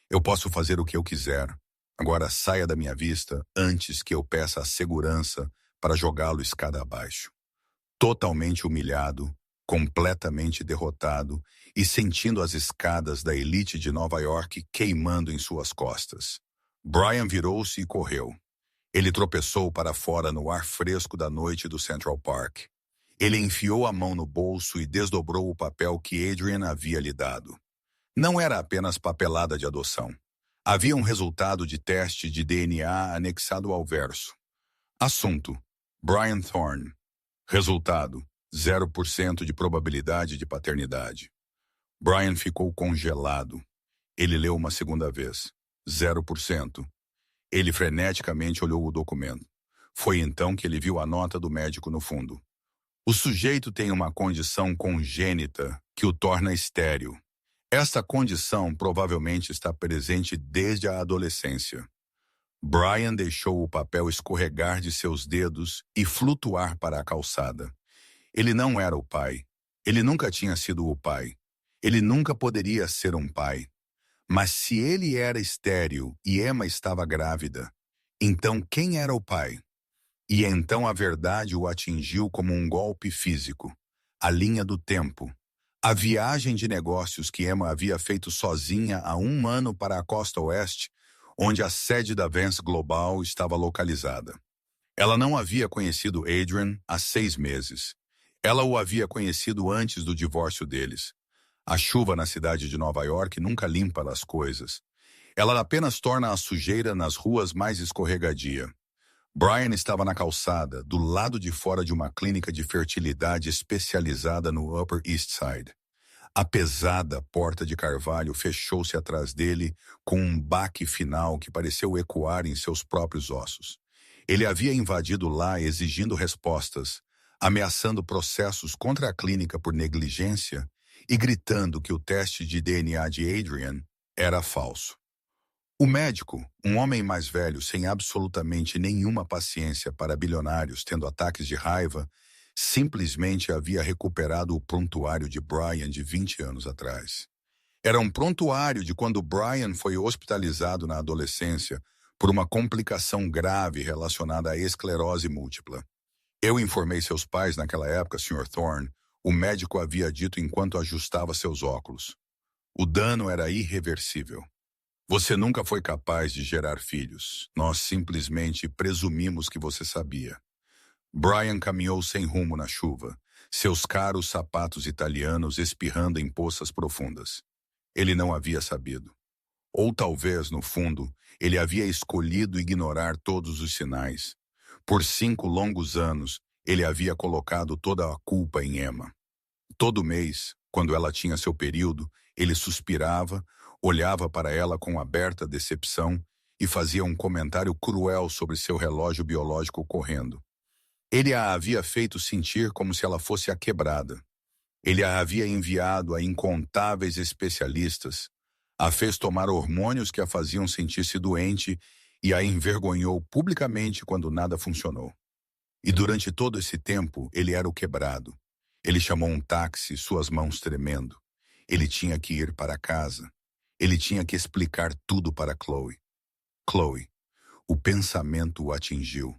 Eu posso fazer o que eu quiser. Agora saia da minha vista antes que eu peça a segurança para jogá-lo escada abaixo. Totalmente humilhado, completamente derrotado e sentindo as escadas da elite de Nova York queimando em suas costas. Brian virou-se e correu. Ele tropeçou para fora no ar fresco da noite do Central Park. Ele enfiou a mão no bolso e desdobrou o papel que Adrian havia lhe dado. Não era apenas papelada de adoção. Havia um resultado de teste de DNA anexado ao verso. Assunto: Brian Thorne. Resultado: 0% de probabilidade de paternidade. Brian ficou congelado. Ele leu uma segunda vez. 0%. Ele freneticamente olhou o documento. Foi então que ele viu a nota do médico no fundo. O sujeito tem uma condição congênita que o torna estéril. Esta condição provavelmente está presente desde a adolescência. Brian deixou o papel escorregar de seus dedos e flutuar para a calçada. Ele não era o pai. Ele nunca tinha sido o pai. Ele nunca poderia ser um pai. Mas se ele era estéril e Emma estava grávida, então quem era o pai? E então a verdade o atingiu como um golpe físico. A linha do tempo. A viagem de negócios que Emma havia feito sozinha há 1 ano para a costa oeste, onde a sede da Vance Global estava localizada. Ela não havia conhecido Adrian há 6 meses. Ela o havia conhecido antes do divórcio deles. A chuva na cidade de Nova York nunca limpa as coisas. Ela apenas torna a sujeira nas ruas mais escorregadia. Brian estava na calçada, do lado de fora de uma clínica de fertilidade especializada no Upper East Side. A pesada porta de carvalho fechou-se atrás dele com um baque final que pareceu ecoar em seus próprios ossos. Ele havia invadido lá exigindo respostas, ameaçando processos contra a clínica por negligência e gritando que o teste de DNA de Adrian era falso. O médico, um homem mais velho sem absolutamente nenhuma paciência para bilionários tendo ataques de raiva, simplesmente havia recuperado o prontuário de Brian de 20 anos atrás. Era um prontuário de quando Brian foi hospitalizado na adolescência por uma complicação grave relacionada à esclerose múltipla. Eu informei seus pais naquela época, Sr. Thorne, o médico havia dito enquanto ajustava seus óculos. O dano era irreversível. Você nunca foi capaz de gerar filhos. Nós simplesmente presumimos que você sabia. Brian caminhou sem rumo na chuva, seus caros sapatos italianos espirrando em poças profundas. Ele não havia sabido. Ou talvez, no fundo, ele havia escolhido ignorar todos os sinais. Por 5 longos anos, ele havia colocado toda a culpa em Emma. Todo mês, quando ela tinha seu período, ele suspirava, olhava para ela com aberta decepção e fazia um comentário cruel sobre seu relógio biológico correndo. Ele a havia feito sentir como se ela fosse a quebrada. Ele a havia enviado a incontáveis especialistas, a fez tomar hormônios que a faziam sentir-se doente e a envergonhou publicamente quando nada funcionou. E durante todo esse tempo, ele era o quebrado. Ele chamou um táxi, suas mãos tremendo. Ele tinha que ir para casa. Ele tinha que explicar tudo para Chloe. Chloe. O pensamento o atingiu.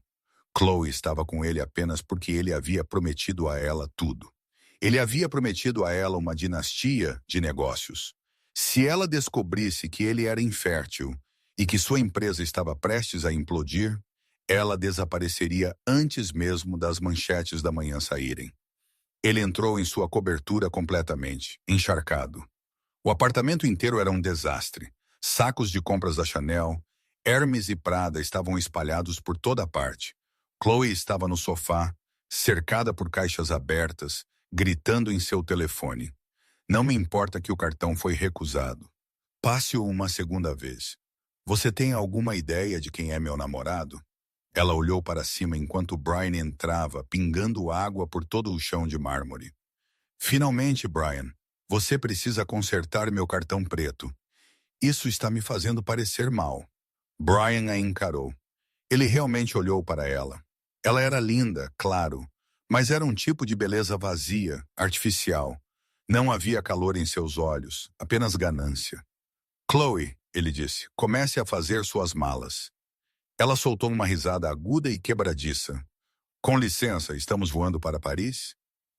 Chloe estava com ele apenas porque ele havia prometido a ela tudo. Ele havia prometido a ela uma dinastia de negócios. Se ela descobrisse que ele era infértil e que sua empresa estava prestes a implodir, ela desapareceria antes mesmo das manchetes da manhã saírem. Ele entrou em sua cobertura completamente, encharcado. O apartamento inteiro era um desastre. Sacos de compras da Chanel, Hermes e Prada estavam espalhados por toda parte. Chloe estava no sofá, cercada por caixas abertas, gritando em seu telefone. Não me importa que o cartão foi recusado. Passe-o uma segunda vez. Você tem alguma ideia de quem é meu namorado? Ela olhou para cima enquanto Brian entrava, pingando água por todo o chão de mármore. Finalmente, Brian, você precisa consertar meu cartão preto. Isso está me fazendo parecer mal. Brian a encarou. Ele realmente olhou para ela. Ela era linda, claro, mas era um tipo de beleza vazia, artificial. Não havia calor em seus olhos, apenas ganância. Chloe, ele disse, comece a fazer suas malas. Ela soltou uma risada aguda e quebradiça. Com licença, estamos voando para Paris?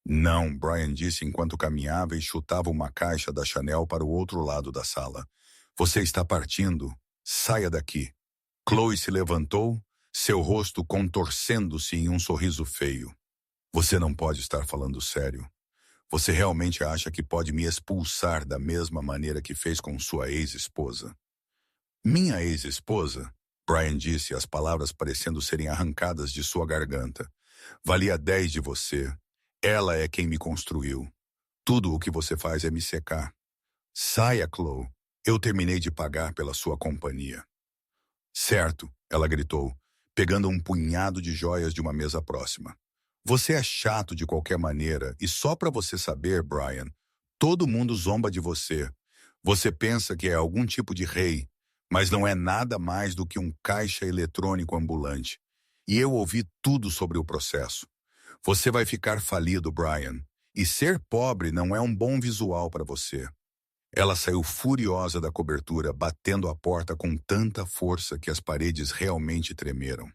Não, Brian disse enquanto caminhava e chutava uma caixa da Chanel para o outro lado da sala. Você está partindo? Saia daqui. Chloe se levantou, seu rosto contorcendo-se em um sorriso feio. Você não pode estar falando sério. Você realmente acha que pode me expulsar da mesma maneira que fez com sua ex-esposa? Minha ex-esposa? Brian disse, as palavras parecendo serem arrancadas de sua garganta. Valia 10 de você. Ela é quem me construiu. Tudo o que você faz é me secar. Saia, Chloe. Eu terminei de pagar pela sua companhia. Certo, ela gritou, pegando um punhado de joias de uma mesa próxima. Você é chato de qualquer maneira, e só para você saber, Brian, todo mundo zomba de você. Você pensa que é algum tipo de rei, mas não é nada mais do que um caixa eletrônico ambulante. E eu ouvi tudo sobre o processo. Você vai ficar falido, Brian, e ser pobre não é um bom visual para você. Ela saiu furiosa da cobertura, batendo a porta com tanta força que as paredes realmente tremeram.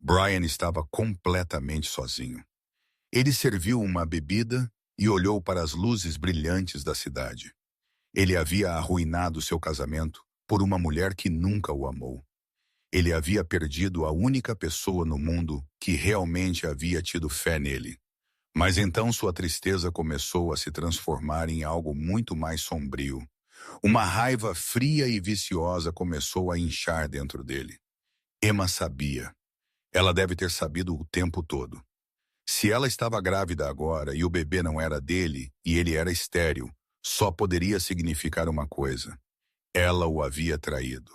Brian estava completamente sozinho. Ele serviu uma bebida e olhou para as luzes brilhantes da cidade. Ele havia arruinado seu casamento por uma mulher que nunca o amou. Ele havia perdido a única pessoa no mundo que realmente havia tido fé nele. Mas então sua tristeza começou a se transformar em algo muito mais sombrio. Uma raiva fria e viciosa começou a inchar dentro dele. Emma sabia. Ela deve ter sabido o tempo todo. Se ela estava grávida agora e o bebê não era dele e ele era estéril, só poderia significar uma coisa. Ela o havia traído.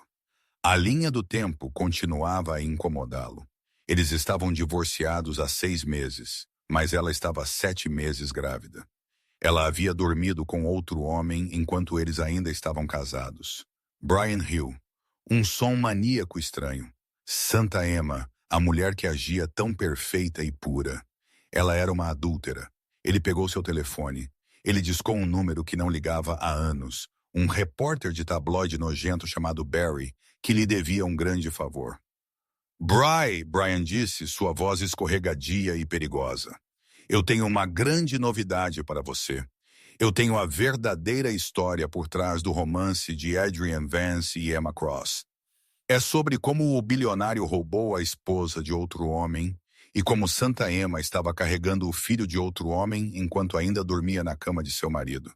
A linha do tempo continuava a incomodá-lo. Eles estavam divorciados há 6 meses, mas ela estava há 7 meses grávida. Ela havia dormido com outro homem enquanto eles ainda estavam casados. Brian Hill, um som maníaco estranho. Santa Emma, a mulher que agia tão perfeita e pura. Ela era uma adúltera. Ele pegou seu telefone. Ele discou um número que não ligava há anos. Um repórter de tabloide nojento chamado Barry, que lhe devia um grande favor. Brian disse, sua voz escorregadia e perigosa. Eu tenho uma grande novidade para você. Eu tenho a verdadeira história por trás do romance de Adrian Vance e Emma Cross. É sobre como o bilionário roubou a esposa de outro homem e como Santa Emma estava carregando o filho de outro homem enquanto ainda dormia na cama de seu marido.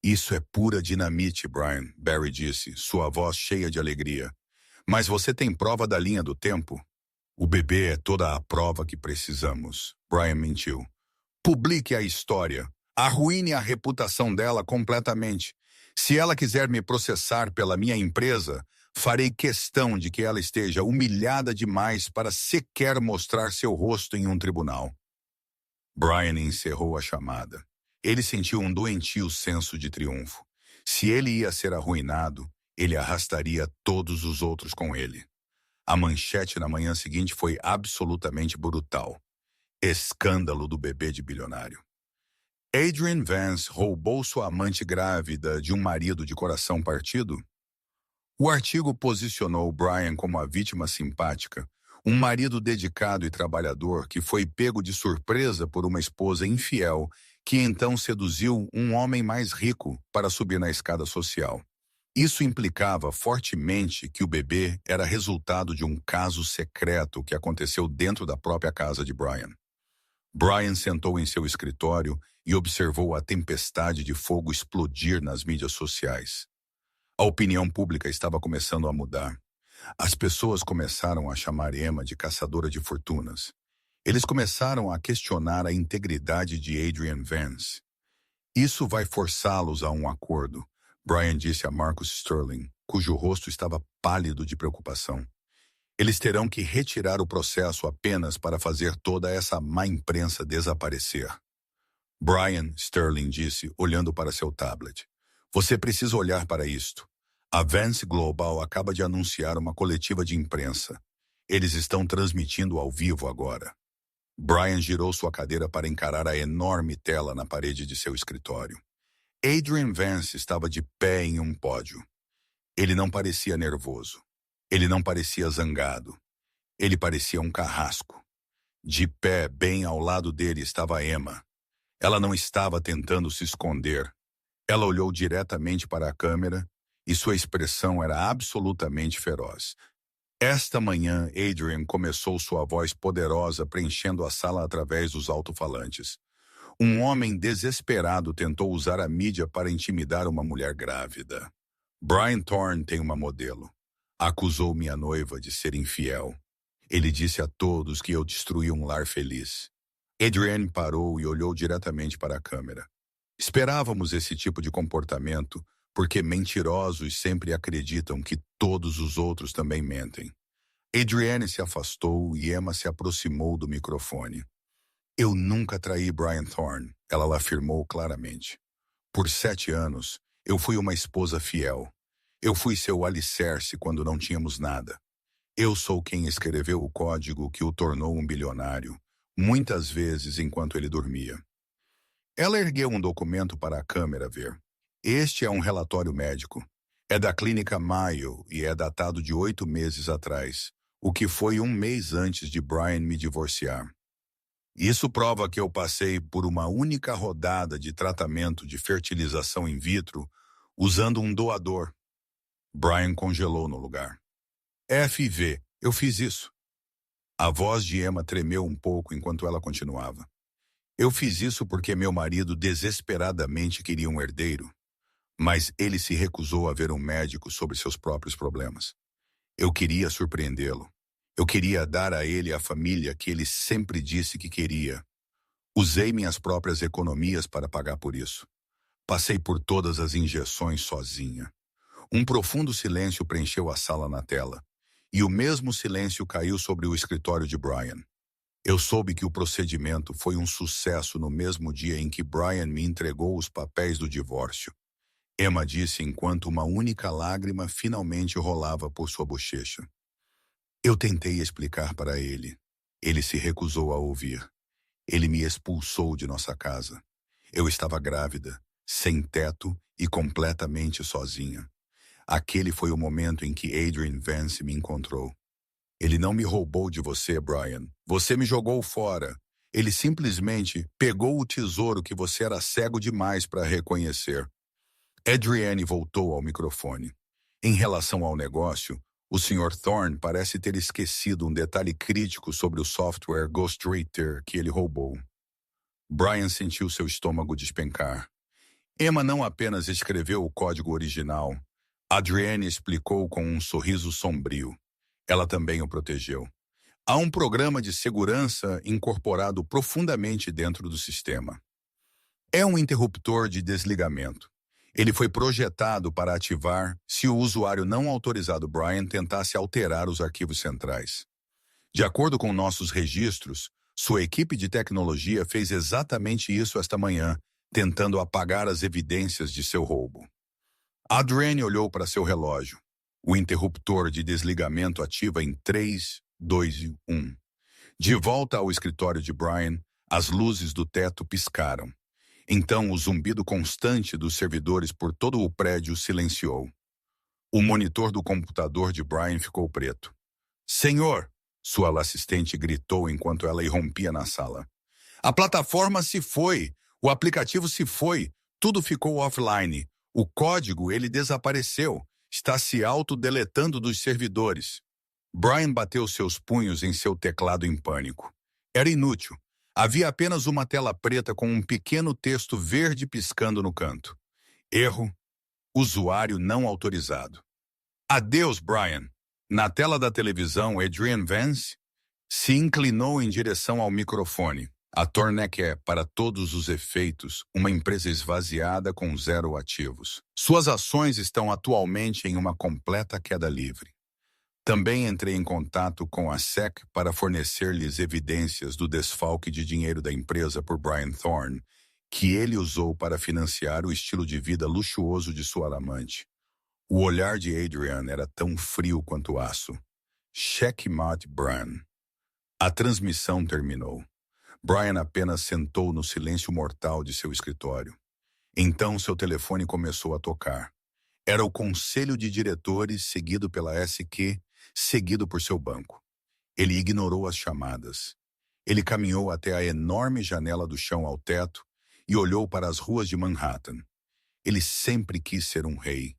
Isso é pura dinamite, Brian, Barry disse, sua voz cheia de alegria. Mas você tem prova da linha do tempo? O bebê é toda a prova que precisamos, Brian mentiu. Publique a história. Arruine a reputação dela completamente. Se ela quiser me processar pela minha empresa, farei questão de que ela esteja humilhada demais para sequer mostrar seu rosto em um tribunal. Brian encerrou a chamada. Ele sentiu um doentio senso de triunfo. Se ele ia ser arruinado, ele arrastaria todos os outros com ele. A manchete na manhã seguinte foi absolutamente brutal. Escândalo do bebê de bilionário. Adrian Vance roubou sua amante grávida de um marido de coração partido? O artigo posicionou Brian como a vítima simpática, um marido dedicado e trabalhador que foi pego de surpresa por uma esposa infiel que então seduziu um homem mais rico para subir na escada social. Isso implicava fortemente que o bebê era resultado de um caso secreto que aconteceu dentro da própria casa de Brian. Brian sentou em seu escritório e observou a tempestade de fogo explodir nas mídias sociais. A opinião pública estava começando a mudar. As pessoas começaram a chamar Emma de caçadora de fortunas. Eles começaram a questionar a integridade de Adrian Vance. Isso vai forçá-los a um acordo, Brian disse a Marcus Sterling, cujo rosto estava pálido de preocupação. Eles terão que retirar o processo apenas para fazer toda essa má imprensa desaparecer. Brian, Sterling disse, olhando para seu tablet. Você precisa olhar para isto. A Vance Global acaba de anunciar uma coletiva de imprensa. Eles estão transmitindo ao vivo agora. Brian girou sua cadeira para encarar a enorme tela na parede de seu escritório. Adrian Vance estava de pé em um pódio. Ele não parecia nervoso. Ele não parecia zangado. Ele parecia um carrasco. De pé, bem ao lado dele, estava Emma. Ela não estava tentando se esconder. Ela olhou diretamente para a câmera e sua expressão era absolutamente feroz. Esta manhã, Adrian começou sua voz poderosa preenchendo a sala através dos alto-falantes. Um homem desesperado tentou usar a mídia para intimidar uma mulher grávida. Brian Thorne tem uma modelo. Acusou minha noiva de ser infiel. Ele disse a todos que eu destruí um lar feliz. Adrienne parou e olhou diretamente para a câmera. Esperávamos esse tipo de comportamento porque mentirosos sempre acreditam que todos os outros também mentem. Adrienne se afastou e Emma se aproximou do microfone. Eu nunca traí Brian Thorne, ela afirmou claramente. Por 7 anos, eu fui uma esposa fiel. Eu fui seu alicerce quando não tínhamos nada. Eu sou quem escreveu o código que o tornou um bilionário, muitas vezes enquanto ele dormia. Ela ergueu um documento para a câmera ver. Este é um relatório médico. É da clínica Mayo e é datado de 8 meses atrás, o que foi um mês antes de Brian me divorciar. Isso prova que eu passei por uma única rodada de tratamento de fertilização in vitro usando um doador. Brian congelou no lugar. FV, eu fiz isso. A voz de Emma tremeu um pouco enquanto ela continuava. Eu fiz isso porque meu marido desesperadamente queria um herdeiro, mas ele se recusou a ver um médico sobre seus próprios problemas. Eu queria surpreendê-lo. Eu queria dar a ele a família que ele sempre disse que queria. Usei minhas próprias economias para pagar por isso. Passei por todas as injeções sozinha. Um profundo silêncio preencheu a sala na tela, e o mesmo silêncio caiu sobre o escritório de Brian. Eu soube que o procedimento foi um sucesso no mesmo dia em que Brian me entregou os papéis do divórcio. Emma disse enquanto uma única lágrima finalmente rolava por sua bochecha. Eu tentei explicar para ele. Ele se recusou a ouvir. Ele me expulsou de nossa casa. Eu estava grávida, sem teto e completamente sozinha. Aquele foi o momento em que Adrian Vance me encontrou. Ele não me roubou de você, Brian. Você me jogou fora. Ele simplesmente pegou o tesouro que você era cego demais para reconhecer. Adrienne voltou ao microfone. Em relação ao negócio, o Sr. Thorne parece ter esquecido um detalhe crítico sobre o software Ghostwriter que ele roubou. Brian sentiu seu estômago despencar. Emma não apenas escreveu o código original. Adrienne explicou com um sorriso sombrio. Ela também o protegeu. Há um programa de segurança incorporado profundamente dentro do sistema. É um interruptor de desligamento. Ele foi projetado para ativar se o usuário não autorizado Brian tentasse alterar os arquivos centrais. De acordo com nossos registros, sua equipe de tecnologia fez exatamente isso esta manhã, tentando apagar as evidências de seu roubo. Adrienne olhou para seu relógio. O interruptor de desligamento ativa em 3, 2 e 1. De volta ao escritório de Brian, as luzes do teto piscaram. Então o zumbido constante dos servidores por todo o prédio silenciou. O monitor do computador de Brian ficou preto. Senhor! Sua assistente gritou enquanto ela irrompia na sala. A plataforma se foi! O aplicativo se foi! Tudo ficou offline. O código, ele desapareceu. Está se autodeletando dos servidores. Brian bateu seus punhos em seu teclado em pânico. Era inútil. Havia apenas uma tela preta com um pequeno texto verde piscando no canto. Erro. Usuário não autorizado. Adeus, Brian. Na tela da televisão, Adrian Vance se inclinou em direção ao microfone. A Thornek é, para todos os efeitos, uma empresa esvaziada com 0 ativos. Suas ações estão atualmente em uma completa queda livre. Também entrei em contato com a SEC para fornecer-lhes evidências do desfalque de dinheiro da empresa por Brian Thorne, que ele usou para financiar o estilo de vida luxuoso de sua amante. O olhar de Adrian era tão frio quanto aço. Checkmate, Brian. A transmissão terminou. Brian apenas sentou no silêncio mortal de seu escritório. Então seu telefone começou a tocar. Era o conselho de diretores, seguido pela SQ, seguido por seu banco. Ele ignorou as chamadas. Ele caminhou até a enorme janela do chão ao teto e olhou para as ruas de Manhattan. Ele sempre quis ser um rei.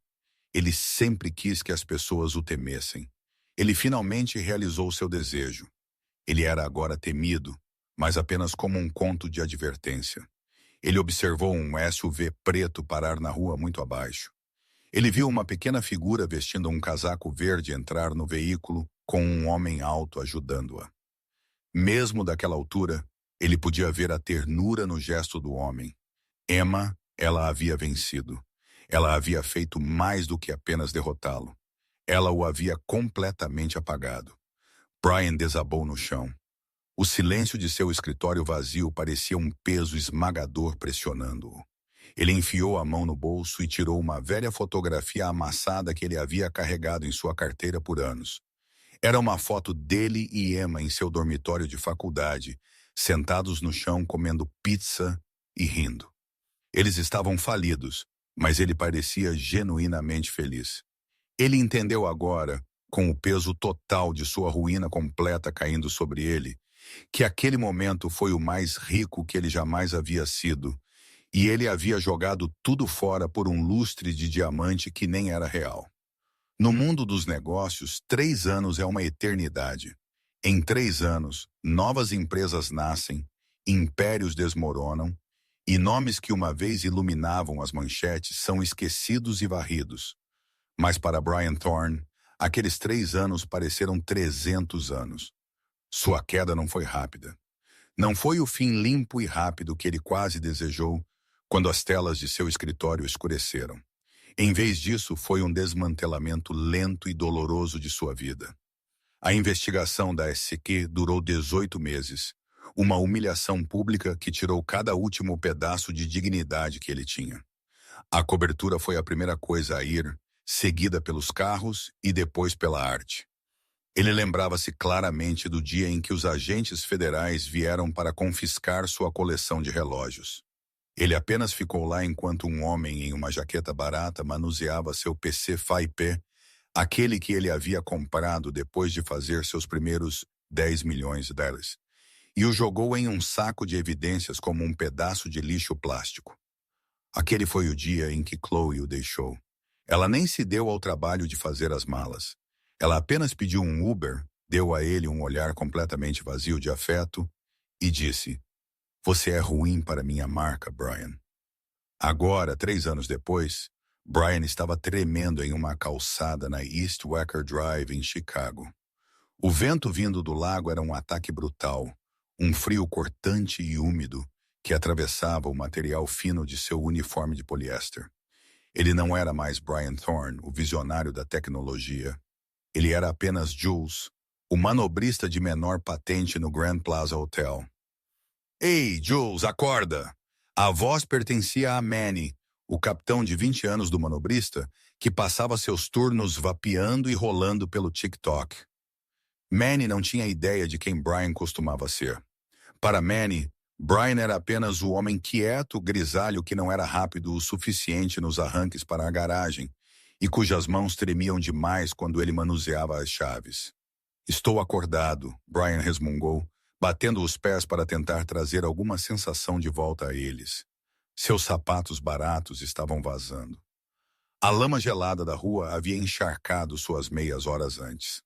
Ele sempre quis que as pessoas o temessem. Ele finalmente realizou seu desejo. Ele era agora temido, mas apenas como um conto de advertência. Ele observou um SUV preto parar na rua muito abaixo. Ele viu uma pequena figura vestindo um casaco verde entrar no veículo com um homem alto ajudando-a. Mesmo daquela altura, ele podia ver a ternura no gesto do homem. Emma, ela havia vencido. Ela havia feito mais do que apenas derrotá-lo. Ela o havia completamente apagado. Brian desabou no chão. O silêncio de seu escritório vazio parecia um peso esmagador pressionando-o. Ele enfiou a mão no bolso e tirou uma velha fotografia amassada que ele havia carregado em sua carteira por anos. Era uma foto dele e Emma em seu dormitório de faculdade, sentados no chão comendo pizza e rindo. Eles estavam falidos, mas ele parecia genuinamente feliz. Ele entendeu agora, com o peso total de sua ruína completa caindo sobre ele, que aquele momento foi o mais rico que ele jamais havia sido, e ele havia jogado tudo fora por um lustre de diamante que nem era real. No mundo dos negócios, 3 anos é uma eternidade. Em 3 anos, novas empresas nascem, impérios desmoronam, e nomes que uma vez iluminavam as manchetes são esquecidos e varridos. Mas para Brian Thorne, aqueles 3 anos pareceram 300 anos. Sua queda não foi rápida. Não foi o fim limpo e rápido que ele quase desejou quando as telas de seu escritório escureceram. Em vez disso, foi um desmantelamento lento e doloroso de sua vida. A investigação da SQ durou 18 meses, uma humilhação pública que tirou cada último pedaço de dignidade que ele tinha. A cobertura foi a primeira coisa a ir, seguida pelos carros e depois pela arte. Ele lembrava-se claramente do dia em que os agentes federais vieram para confiscar sua coleção de relógios. Ele apenas ficou lá enquanto um homem em uma jaqueta barata manuseava seu PC FAIP, aquele que ele havia comprado depois de fazer seus primeiros 10 milhões de dólares, e o jogou em um saco de evidências como um pedaço de lixo plástico. Aquele foi o dia em que Chloe o deixou. Ela nem se deu ao trabalho de fazer as malas. Ela apenas pediu um Uber, deu a ele um olhar completamente vazio de afeto e disse: "Você é ruim para minha marca, Brian." Agora, 3 anos depois, Brian estava tremendo em uma calçada na East Wacker Drive, em Chicago. O vento vindo do lago era um ataque brutal, um frio cortante e úmido que atravessava o material fino de seu uniforme de poliéster. Ele não era mais Brian Thorne, o visionário da tecnologia. Ele era apenas Jules, o manobrista de menor patente no Grand Plaza Hotel. "Ei, Jules, acorda!" A voz pertencia a Manny, o capitão de 20 anos do manobrista, que passava seus turnos vapeando e rolando pelo TikTok. Manny não tinha ideia de quem Brian costumava ser. Para Manny, Brian era apenas o homem quieto, grisalho que não era rápido o suficiente nos arranques para a garagem e cujas mãos tremiam demais quando ele manuseava as chaves. "Estou acordado", Brian resmungou, batendo os pés para tentar trazer alguma sensação de volta a eles. Seus sapatos baratos estavam vazando. A lama gelada da rua havia encharcado suas meias horas antes.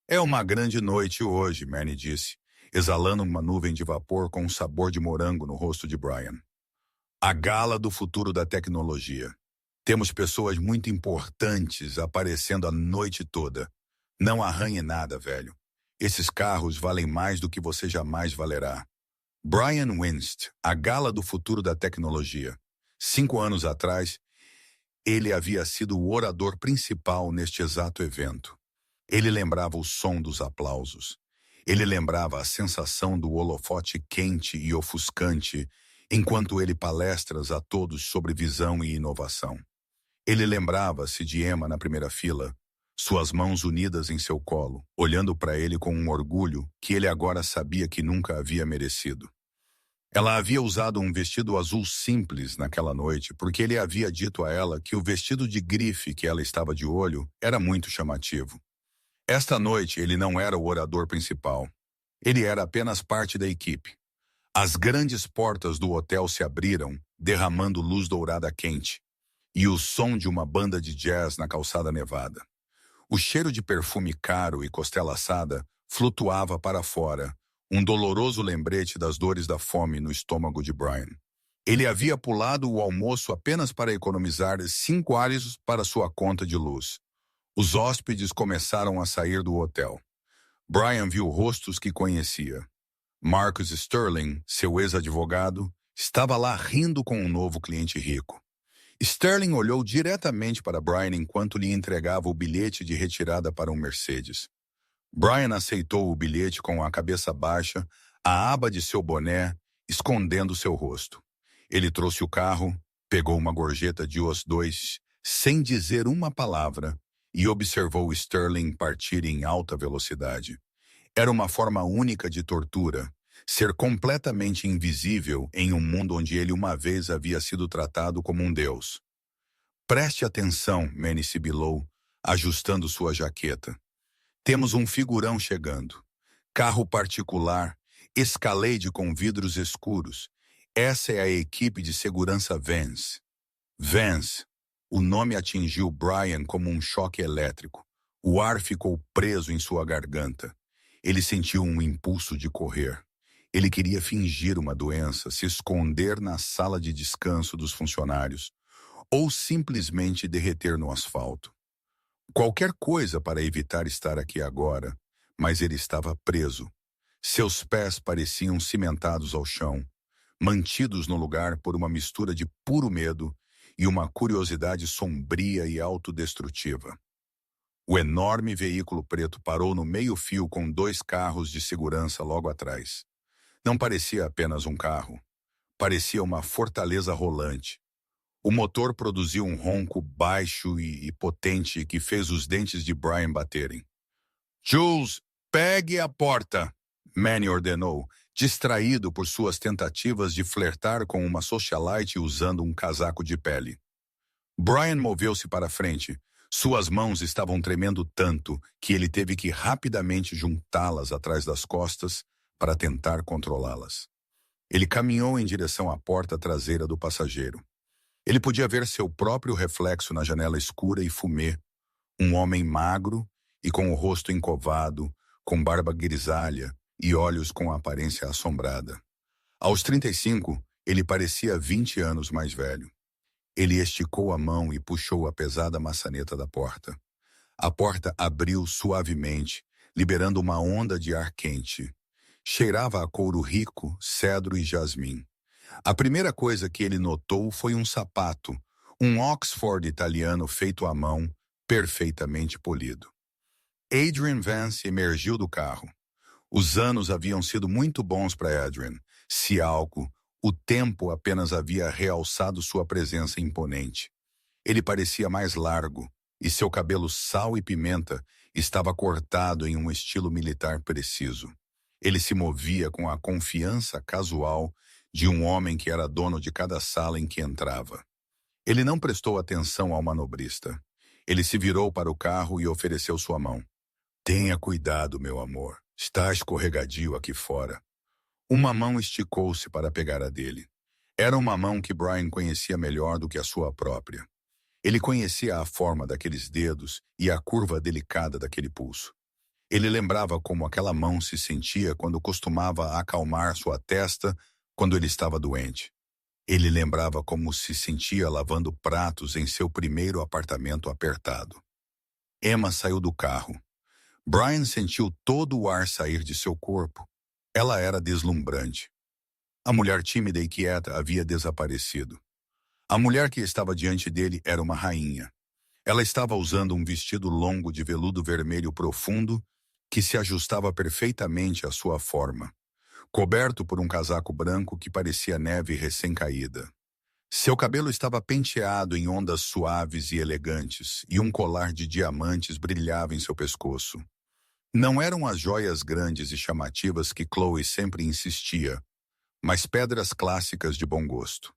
"É uma grande noite hoje", Manny disse, exalando uma nuvem de vapor com um sabor de morango no rosto de Brian. "A gala do futuro da tecnologia. Temos pessoas muito importantes aparecendo a noite toda. Não arranhe nada, velho. Esses carros valem mais do que você jamais valerá." Brian winced, a gala do futuro da tecnologia. 5 anos atrás, ele havia sido o orador principal neste exato evento. Ele lembrava o som dos aplausos. Ele lembrava a sensação do holofote quente e ofuscante enquanto ele palestras a todos sobre visão e inovação. Ele lembrava-se de Emma na primeira fila, suas mãos unidas em seu colo, olhando para ele com um orgulho que ele agora sabia que nunca havia merecido. Ela havia usado um vestido azul simples naquela noite porque ele havia dito a ela que o vestido de grife que ela estava de olho era muito chamativo. Esta noite ele não era o orador principal. Ele era apenas parte da equipe. As grandes portas do hotel se abriram, derramando luz dourada quente, e o som de uma banda de jazz na calçada nevada. O cheiro de perfume caro e costela assada flutuava para fora, um doloroso lembrete das dores da fome no estômago de Brian. Ele havia pulado o almoço apenas para economizar 5 alhos para sua conta de luz. Os hóspedes começaram a sair do hotel. Brian viu rostos que conhecia. Marcus Sterling, seu ex-advogado, estava lá rindo com um novo cliente rico. Sterling olhou diretamente para Brian enquanto lhe entregava o bilhete de retirada para um Mercedes. Brian aceitou o bilhete com a cabeça baixa, a aba de seu boné escondendo seu rosto. Ele trouxe o carro, pegou uma gorjeta de os dois, sem dizer uma palavra, e observou Sterling partir em alta velocidade. Era uma forma única de tortura, ser completamente invisível em um mundo onde ele uma vez havia sido tratado como um deus. Preste atenção, Manny sibilou, ajustando sua jaqueta. Temos um figurão chegando. Carro particular, Escalade com vidros escuros. Essa é a equipe de segurança Vance. Vance. O nome atingiu Brian como um choque elétrico. O ar ficou preso em sua garganta. Ele sentiu um impulso de correr. Ele queria fingir uma doença, se esconder na sala de descanso dos funcionários, ou simplesmente derreter no asfalto. Qualquer coisa para evitar estar aqui agora, mas ele estava preso. Seus pés pareciam cimentados ao chão, mantidos no lugar por uma mistura de puro medo e uma curiosidade sombria e autodestrutiva. O enorme veículo preto parou no meio-fio com 2 carros de segurança logo atrás. Não parecia apenas um carro. Parecia uma fortaleza rolante. O motor produziu um ronco baixo e potente que fez os dentes de Brian baterem. "Jules, pegue a porta!" Manny ordenou, distraído por suas tentativas de flertar com uma socialite usando um casaco de pele. Brian moveu-se para frente. Suas mãos estavam tremendo tanto que ele teve que rapidamente juntá-las atrás das costas para tentar controlá-las. Ele caminhou em direção à porta traseira do passageiro. Ele podia ver seu próprio reflexo na janela escura e fumê. Um homem magro e com o rosto encovado, com barba grisalha e olhos com aparência assombrada. Aos 35, ele parecia 20 anos mais velho. Ele esticou a mão e puxou a pesada maçaneta da porta. A porta abriu suavemente, liberando uma onda de ar quente. Cheirava a couro rico, cedro e jasmim. A primeira coisa que ele notou foi um sapato, um Oxford italiano feito à mão, perfeitamente polido. Adrian Vance emergiu do carro. Os anos haviam sido muito bons para Adrian. Se algo, o tempo apenas havia realçado sua presença imponente. Ele parecia mais largo, e seu cabelo sal e pimenta estava cortado em um estilo militar preciso. Ele se movia com a confiança casual de um homem que era dono de cada sala em que entrava. Ele não prestou atenção ao manobrista. Ele se virou para o carro e ofereceu sua mão. "Tenha cuidado, meu amor. Está escorregadio aqui fora." Uma mão esticou-se para pegar a dele. Era uma mão que Brian conhecia melhor do que a sua própria. Ele conhecia a forma daqueles dedos e a curva delicada daquele pulso. Ele lembrava como aquela mão se sentia quando costumava acalmar sua testa quando ele estava doente. Ele lembrava como se sentia lavando pratos em seu primeiro apartamento apertado. Emma saiu do carro. Brian sentiu todo o ar sair de seu corpo. Ela era deslumbrante. A mulher tímida e quieta havia desaparecido. A mulher que estava diante dele era uma rainha. Ela estava usando um vestido longo de veludo vermelho profundo que se ajustava perfeitamente à sua forma, coberto por um casaco branco que parecia neve recém-caída. Seu cabelo estava penteado em ondas suaves e elegantes, e um colar de diamantes brilhava em seu pescoço. Não eram as joias grandes e chamativas que Chloe sempre insistia, mas pedras clássicas de bom gosto.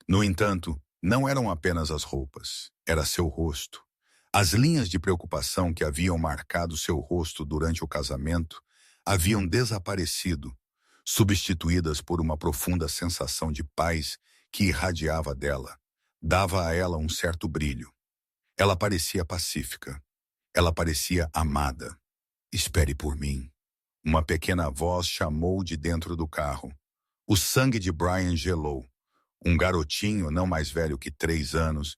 No entanto, não eram apenas as roupas, era seu rosto. As linhas de preocupação que haviam marcado seu rosto durante o casamento haviam desaparecido, substituídas por uma profunda sensação de paz que irradiava dela, dava a ela um certo brilho. Ela parecia pacífica. Ela parecia amada. "Espere por mim." Uma pequena voz chamou de dentro do carro. O sangue de Brian gelou. Um garotinho, não mais velho que 3 anos,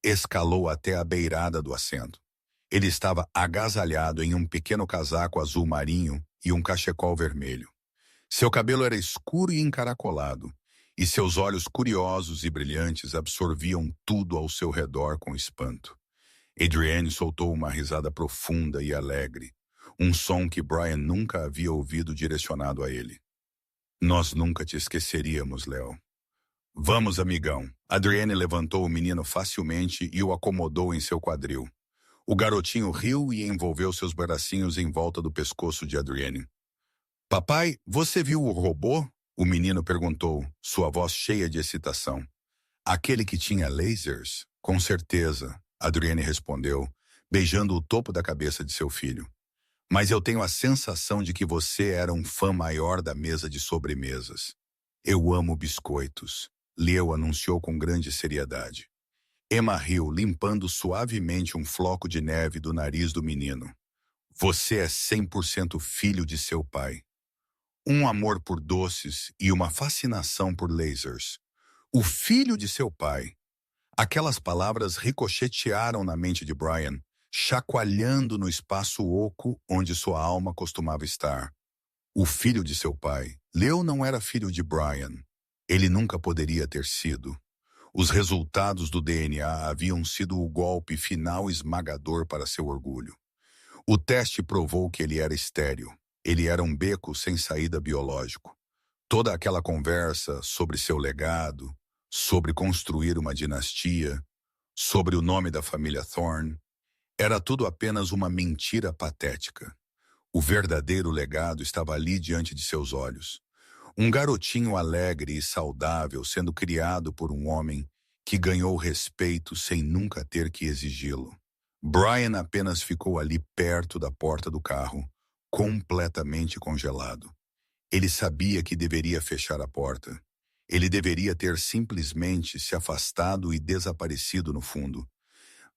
escalou até a beirada do assento. Ele estava agasalhado em um pequeno casaco azul marinho e um cachecol vermelho. Seu cabelo era escuro e encaracolado, e seus olhos curiosos e brilhantes absorviam tudo ao seu redor com espanto. Adrienne soltou uma risada profunda e alegre. um som que Brian nunca havia ouvido direcionado a ele. Nós nunca te esqueceríamos, Léo. Vamos, amigão. Adrienne levantou o menino facilmente e o acomodou em seu quadril. O garotinho riu e envolveu seus bracinhos em volta do pescoço de Adrienne. Papai, você viu o robô? O menino perguntou, sua voz cheia de excitação. Aquele que tinha lasers? Com certeza, Adrienne respondeu, beijando o topo da cabeça de seu filho. Mas eu tenho a sensação de que você era um fã maior da mesa de sobremesas. Eu amo biscoitos, Leo anunciou com grande seriedade. Emma riu, limpando suavemente um floco de neve do nariz do menino. Você é 100% filho de seu pai. Um amor por doces e uma fascinação por lasers. O filho de seu pai. Aquelas palavras ricochetearam na mente de Brian, chacoalhando no espaço oco onde sua alma costumava estar. O filho de seu pai. Leo não era filho de Brian. Ele nunca poderia ter sido. Os resultados do DNA haviam sido o golpe final esmagador para seu orgulho. O teste provou que ele era estéril. Ele era um beco sem saída biológico. Toda aquela conversa sobre seu legado, sobre construir uma dinastia, sobre o nome da família Thorne, era tudo apenas uma mentira patética. O verdadeiro legado estava ali diante de seus olhos. Um garotinho alegre e saudável sendo criado por um homem que ganhou respeito sem nunca ter que exigi-lo. Brian apenas ficou ali perto da porta do carro, completamente congelado. Ele sabia que deveria fechar a porta. Ele deveria ter simplesmente se afastado e desaparecido no fundo,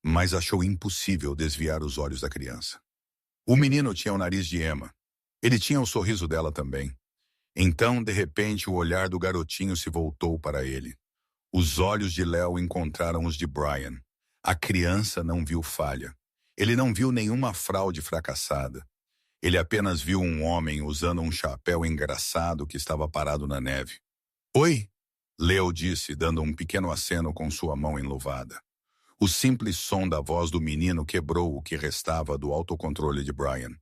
mas achou impossível desviar os olhos da criança. O menino tinha o nariz de Emma. Ele tinha o sorriso dela também. Então, de repente, o olhar do garotinho se voltou para ele. Os olhos de Léo encontraram os de Brian. A criança não viu falha. Ele não viu nenhuma fraude fracassada. Ele apenas viu um homem usando um chapéu engraçado que estava parado na neve. Oi, Léo disse, dando um pequeno aceno com sua mão enluvada. O simples som da voz do menino quebrou o que restava do autocontrole de Brian.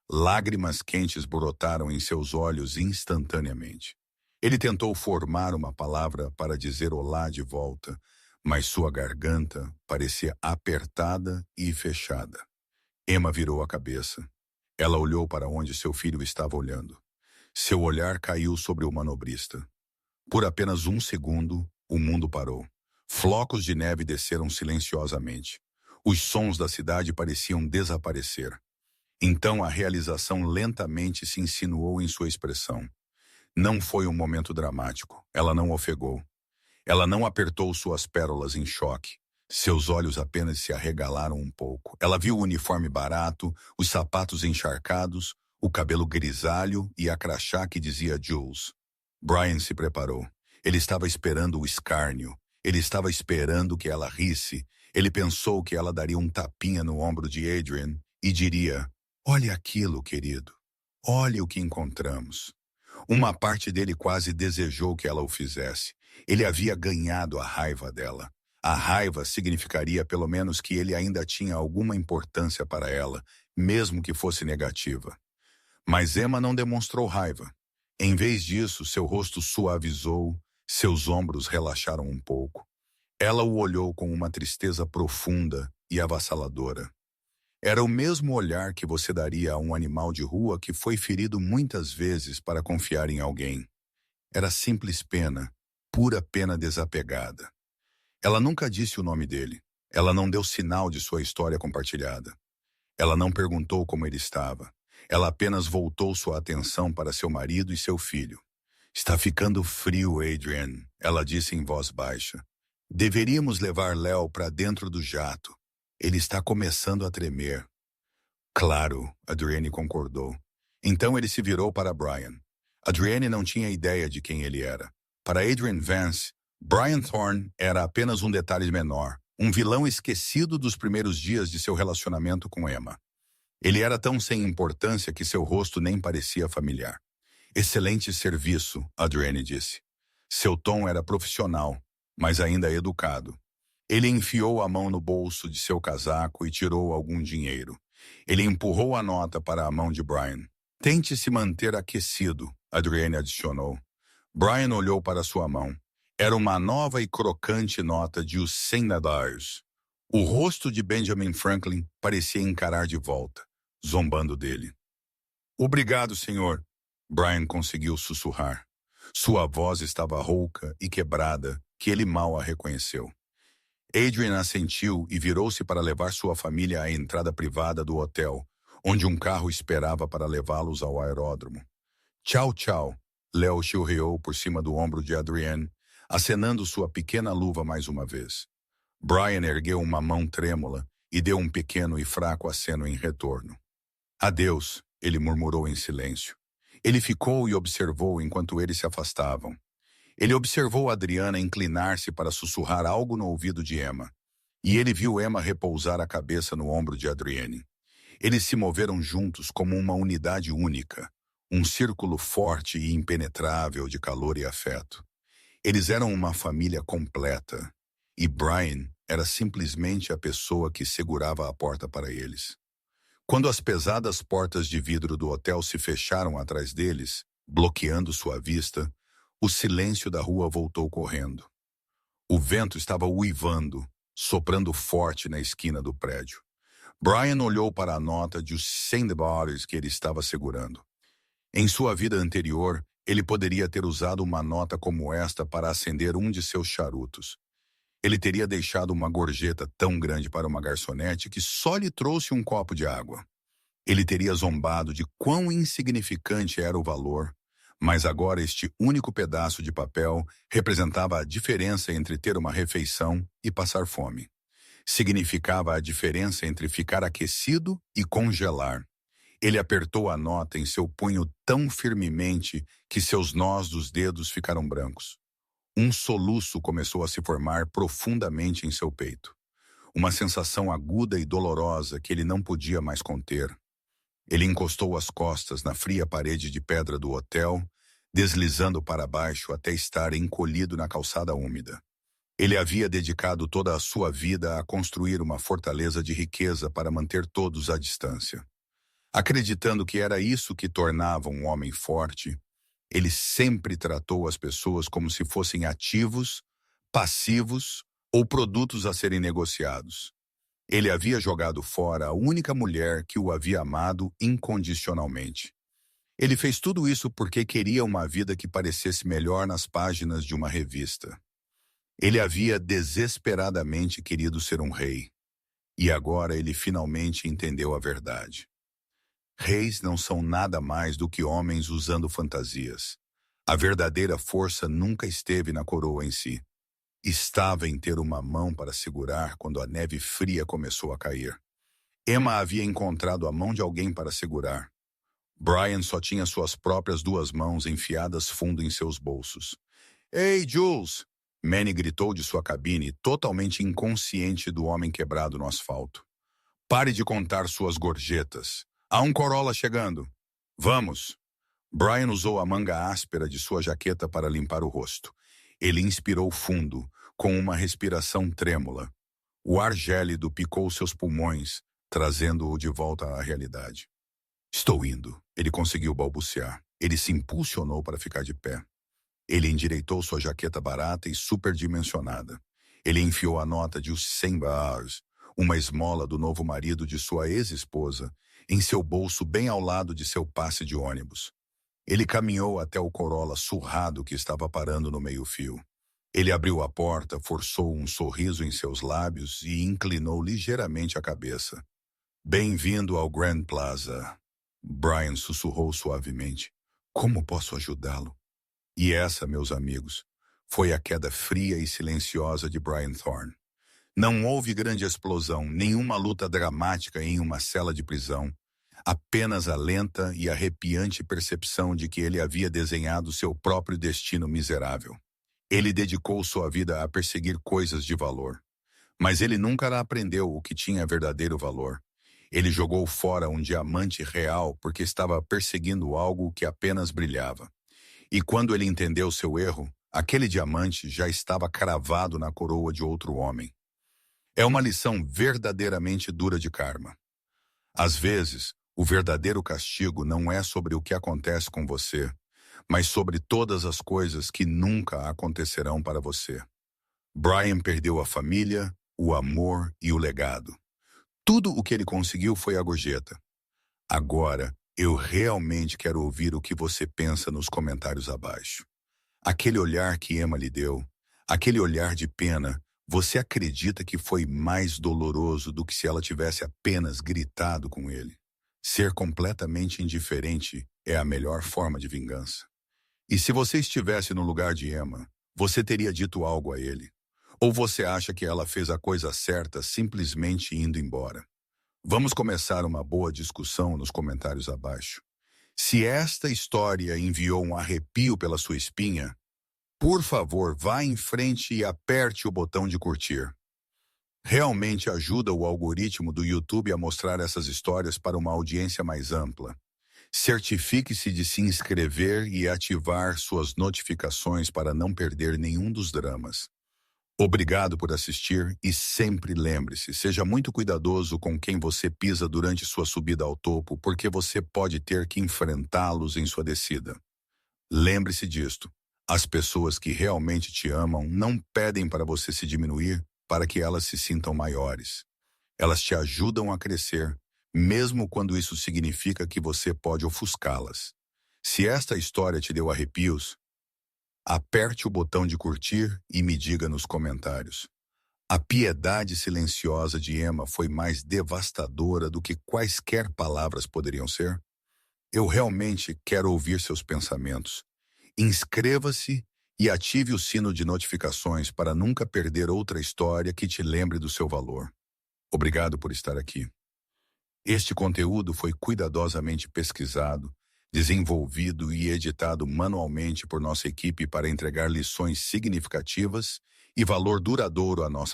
Lágrimas quentes brotaram em seus olhos instantaneamente. Ele tentou formar uma palavra para dizer olá de volta, mas sua garganta parecia apertada e fechada. Emma virou a cabeça. Ela olhou para onde seu filho estava olhando. Seu olhar caiu sobre o manobrista. Por apenas um segundo, o mundo parou. Flocos de neve desceram silenciosamente. Os sons da cidade pareciam desaparecer. Então a realização lentamente se insinuou em sua expressão. Não foi um momento dramático. Ela não ofegou. Ela não apertou suas pérolas em choque. Seus olhos apenas se arregalaram um pouco. Ela viu o uniforme barato, os sapatos encharcados, o cabelo grisalho e a crachá que dizia Jules. Brian se preparou. Ele estava esperando o escárnio. Ele estava esperando que ela risse. Ele pensou que ela daria um tapinha no ombro de Adrian e diria: olhe aquilo, querido. Olhe o que encontramos. Uma parte dele quase desejou que ela o fizesse. Ele havia ganhado a raiva dela. A raiva significaria pelo menos que ele ainda tinha alguma importância para ela, mesmo que fosse negativa. Mas Emma não demonstrou raiva. Em vez disso, seu rosto suavizou, seus ombros relaxaram um pouco. Ela o olhou com uma tristeza profunda e avassaladora. Era o mesmo olhar que você daria a um animal de rua que foi ferido muitas vezes para confiar em alguém. Era simples pena, pura pena desapegada. Ela nunca disse o nome dele. Ela não deu sinal de sua história compartilhada. Ela não perguntou como ele estava. Ela apenas voltou sua atenção para seu marido e seu filho. Está ficando frio, Adrian, ela disse em voz baixa. Deveríamos levar Léo para dentro do jato. Ele está começando a tremer. Claro, Adrienne concordou. Então ele se virou para Brian. Adrienne não tinha ideia de quem ele era. Para Adrian Vance, Brian Thorne era apenas um detalhe menor, um vilão esquecido dos primeiros dias de seu relacionamento com Emma. Ele era tão sem importância que seu rosto nem parecia familiar. Excelente serviço, Adrienne disse. Seu tom era profissional, mas ainda educado. Ele enfiou a mão no bolso de seu casaco e tirou algum dinheiro. Ele empurrou a nota para a mão de Brian. Tente se manter aquecido, Adrienne adicionou. Brian olhou para sua mão. Era uma nova e crocante nota de os $100. O rosto de Benjamin Franklin parecia encarar de volta, zombando dele. Obrigado, senhor, Brian conseguiu sussurrar. Sua voz estava rouca e quebrada, que ele mal a reconheceu. Adrian assentiu e virou-se para levar sua família à entrada privada do hotel, onde um carro esperava para levá-los ao aeródromo. Tchau, tchau, Léo chilreou por cima do ombro de Adrienne, acenando sua pequena luva mais uma vez. Brian ergueu uma mão trêmula e deu um pequeno e fraco aceno em retorno. Adeus, ele murmurou em silêncio. Ele ficou e observou enquanto eles se afastavam. Ele observou Adriana inclinar-se para sussurrar algo no ouvido de Emma, e ele viu Emma repousar a cabeça no ombro de Adrienne. Eles se moveram juntos como uma unidade única, um círculo forte e impenetrável de calor e afeto. Eles eram uma família completa, e Brian era simplesmente a pessoa que segurava a porta para eles. Quando as pesadas portas de vidro do hotel se fecharam atrás deles, bloqueando sua vista, o silêncio da rua voltou correndo. O vento estava uivando, soprando forte na esquina do prédio. Brian olhou para a nota de os $100 que ele estava segurando. Em sua vida anterior, ele poderia ter usado uma nota como esta para acender um de seus charutos. Ele teria deixado uma gorjeta tão grande para uma garçonete que só lhe trouxe um copo de água. Ele teria zombado de quão insignificante era o valor, mas agora este único pedaço de papel representava a diferença entre ter uma refeição e passar fome. Significava a diferença entre ficar aquecido e congelar. Ele apertou a nota em seu punho tão firmemente que seus nós dos dedos ficaram brancos. Um soluço começou a se formar profundamente em seu peito. Uma sensação aguda e dolorosa que ele não podia mais conter. Ele encostou as costas na fria parede de pedra do hotel, deslizando para baixo até estar encolhido na calçada úmida. Ele havia dedicado toda a sua vida a construir uma fortaleza de riqueza para manter todos à distância. Acreditando que era isso que tornava um homem forte, ele sempre tratou as pessoas como se fossem ativos, passivos ou produtos a serem negociados. Ele havia jogado fora a única mulher que o havia amado incondicionalmente. Ele fez tudo isso porque queria uma vida que parecesse melhor nas páginas de uma revista. Ele havia desesperadamente querido ser um rei. E agora ele finalmente entendeu a verdade. Reis não são nada mais do que homens usando fantasias. A verdadeira força nunca esteve na coroa em si. Estava em ter uma mão para segurar quando a neve fria começou a cair. Emma havia encontrado a mão de alguém para segurar. Brian só tinha suas próprias duas mãos enfiadas fundo em seus bolsos. "Ei, Jules!" Manny gritou de sua cabine, totalmente inconsciente do homem quebrado no asfalto. "Pare de contar suas gorjetas. Há um Corolla chegando. Vamos!" Brian usou a manga áspera de sua jaqueta para limpar o rosto. Ele inspirou fundo, com uma respiração trêmula. O ar gélido picou seus pulmões, trazendo-o de volta à realidade. "Estou indo", ele conseguiu balbuciar. Ele se impulsionou para ficar de pé. Ele endireitou sua jaqueta barata e superdimensionada. Ele enfiou a nota de os $100, uma esmola do novo marido de sua ex-esposa, em seu bolso bem ao lado de seu passe de ônibus. Ele caminhou até o Corolla surrado que estava parando no meio-fio. Ele abriu a porta, forçou um sorriso em seus lábios e inclinou ligeiramente a cabeça. "Bem-vindo ao Grand Plaza." Brian sussurrou suavemente. "Como posso ajudá-lo?" E essa, meus amigos, foi a queda fria e silenciosa de Brian Thorne. Não houve grande explosão, nenhuma luta dramática em uma cela de prisão, apenas a lenta e arrepiante percepção de que ele havia desenhado seu próprio destino miserável. Ele dedicou sua vida a perseguir coisas de valor, mas ele nunca aprendeu o que tinha verdadeiro valor. Ele jogou fora um diamante real porque estava perseguindo algo que apenas brilhava. E quando ele entendeu seu erro, aquele diamante já estava cravado na coroa de outro homem. É uma lição verdadeiramente dura de karma. Às vezes, o verdadeiro castigo não é sobre o que acontece com você, mas sobre todas as coisas que nunca acontecerão para você. Brian perdeu a família, o amor e o legado. Tudo o que ele conseguiu foi a gorjeta. Agora, eu realmente quero ouvir o que você pensa nos comentários abaixo. Aquele olhar que Emma lhe deu, aquele olhar de pena, você acredita que foi mais doloroso do que se ela tivesse apenas gritado com ele? Ser completamente indiferente é a melhor forma de vingança. E se você estivesse no lugar de Emma, você teria dito algo a ele? Ou você acha que ela fez a coisa certa simplesmente indo embora? Vamos começar uma boa discussão nos comentários abaixo. Se esta história enviou um arrepio pela sua espinha, por favor, vá em frente e aperte o botão de curtir. Realmente ajuda o algoritmo do YouTube a mostrar essas histórias para uma audiência mais ampla. Certifique-se de se inscrever e ativar suas notificações para não perder nenhum dos dramas. Obrigado por assistir e sempre lembre-se, seja muito cuidadoso com quem você pisa durante sua subida ao topo, porque você pode ter que enfrentá-los em sua descida. Lembre-se disto, as pessoas que realmente te amam não pedem para você se diminuir para que elas se sintam maiores. Elas te ajudam a crescer, mesmo quando isso significa que você pode ofuscá-las. Se esta história te deu arrepios, aperte o botão de curtir e me diga nos comentários. A piedade silenciosa de Emma foi mais devastadora do que quaisquer palavras poderiam ser? Eu realmente quero ouvir seus pensamentos. Inscreva-se e ative o sino de notificações para nunca perder outra história que te lembre do seu valor. Obrigado por estar aqui. Este conteúdo foi cuidadosamente pesquisado, desenvolvido e editado manualmente por nossa equipe para entregar lições significativas e valor duradouro à nossa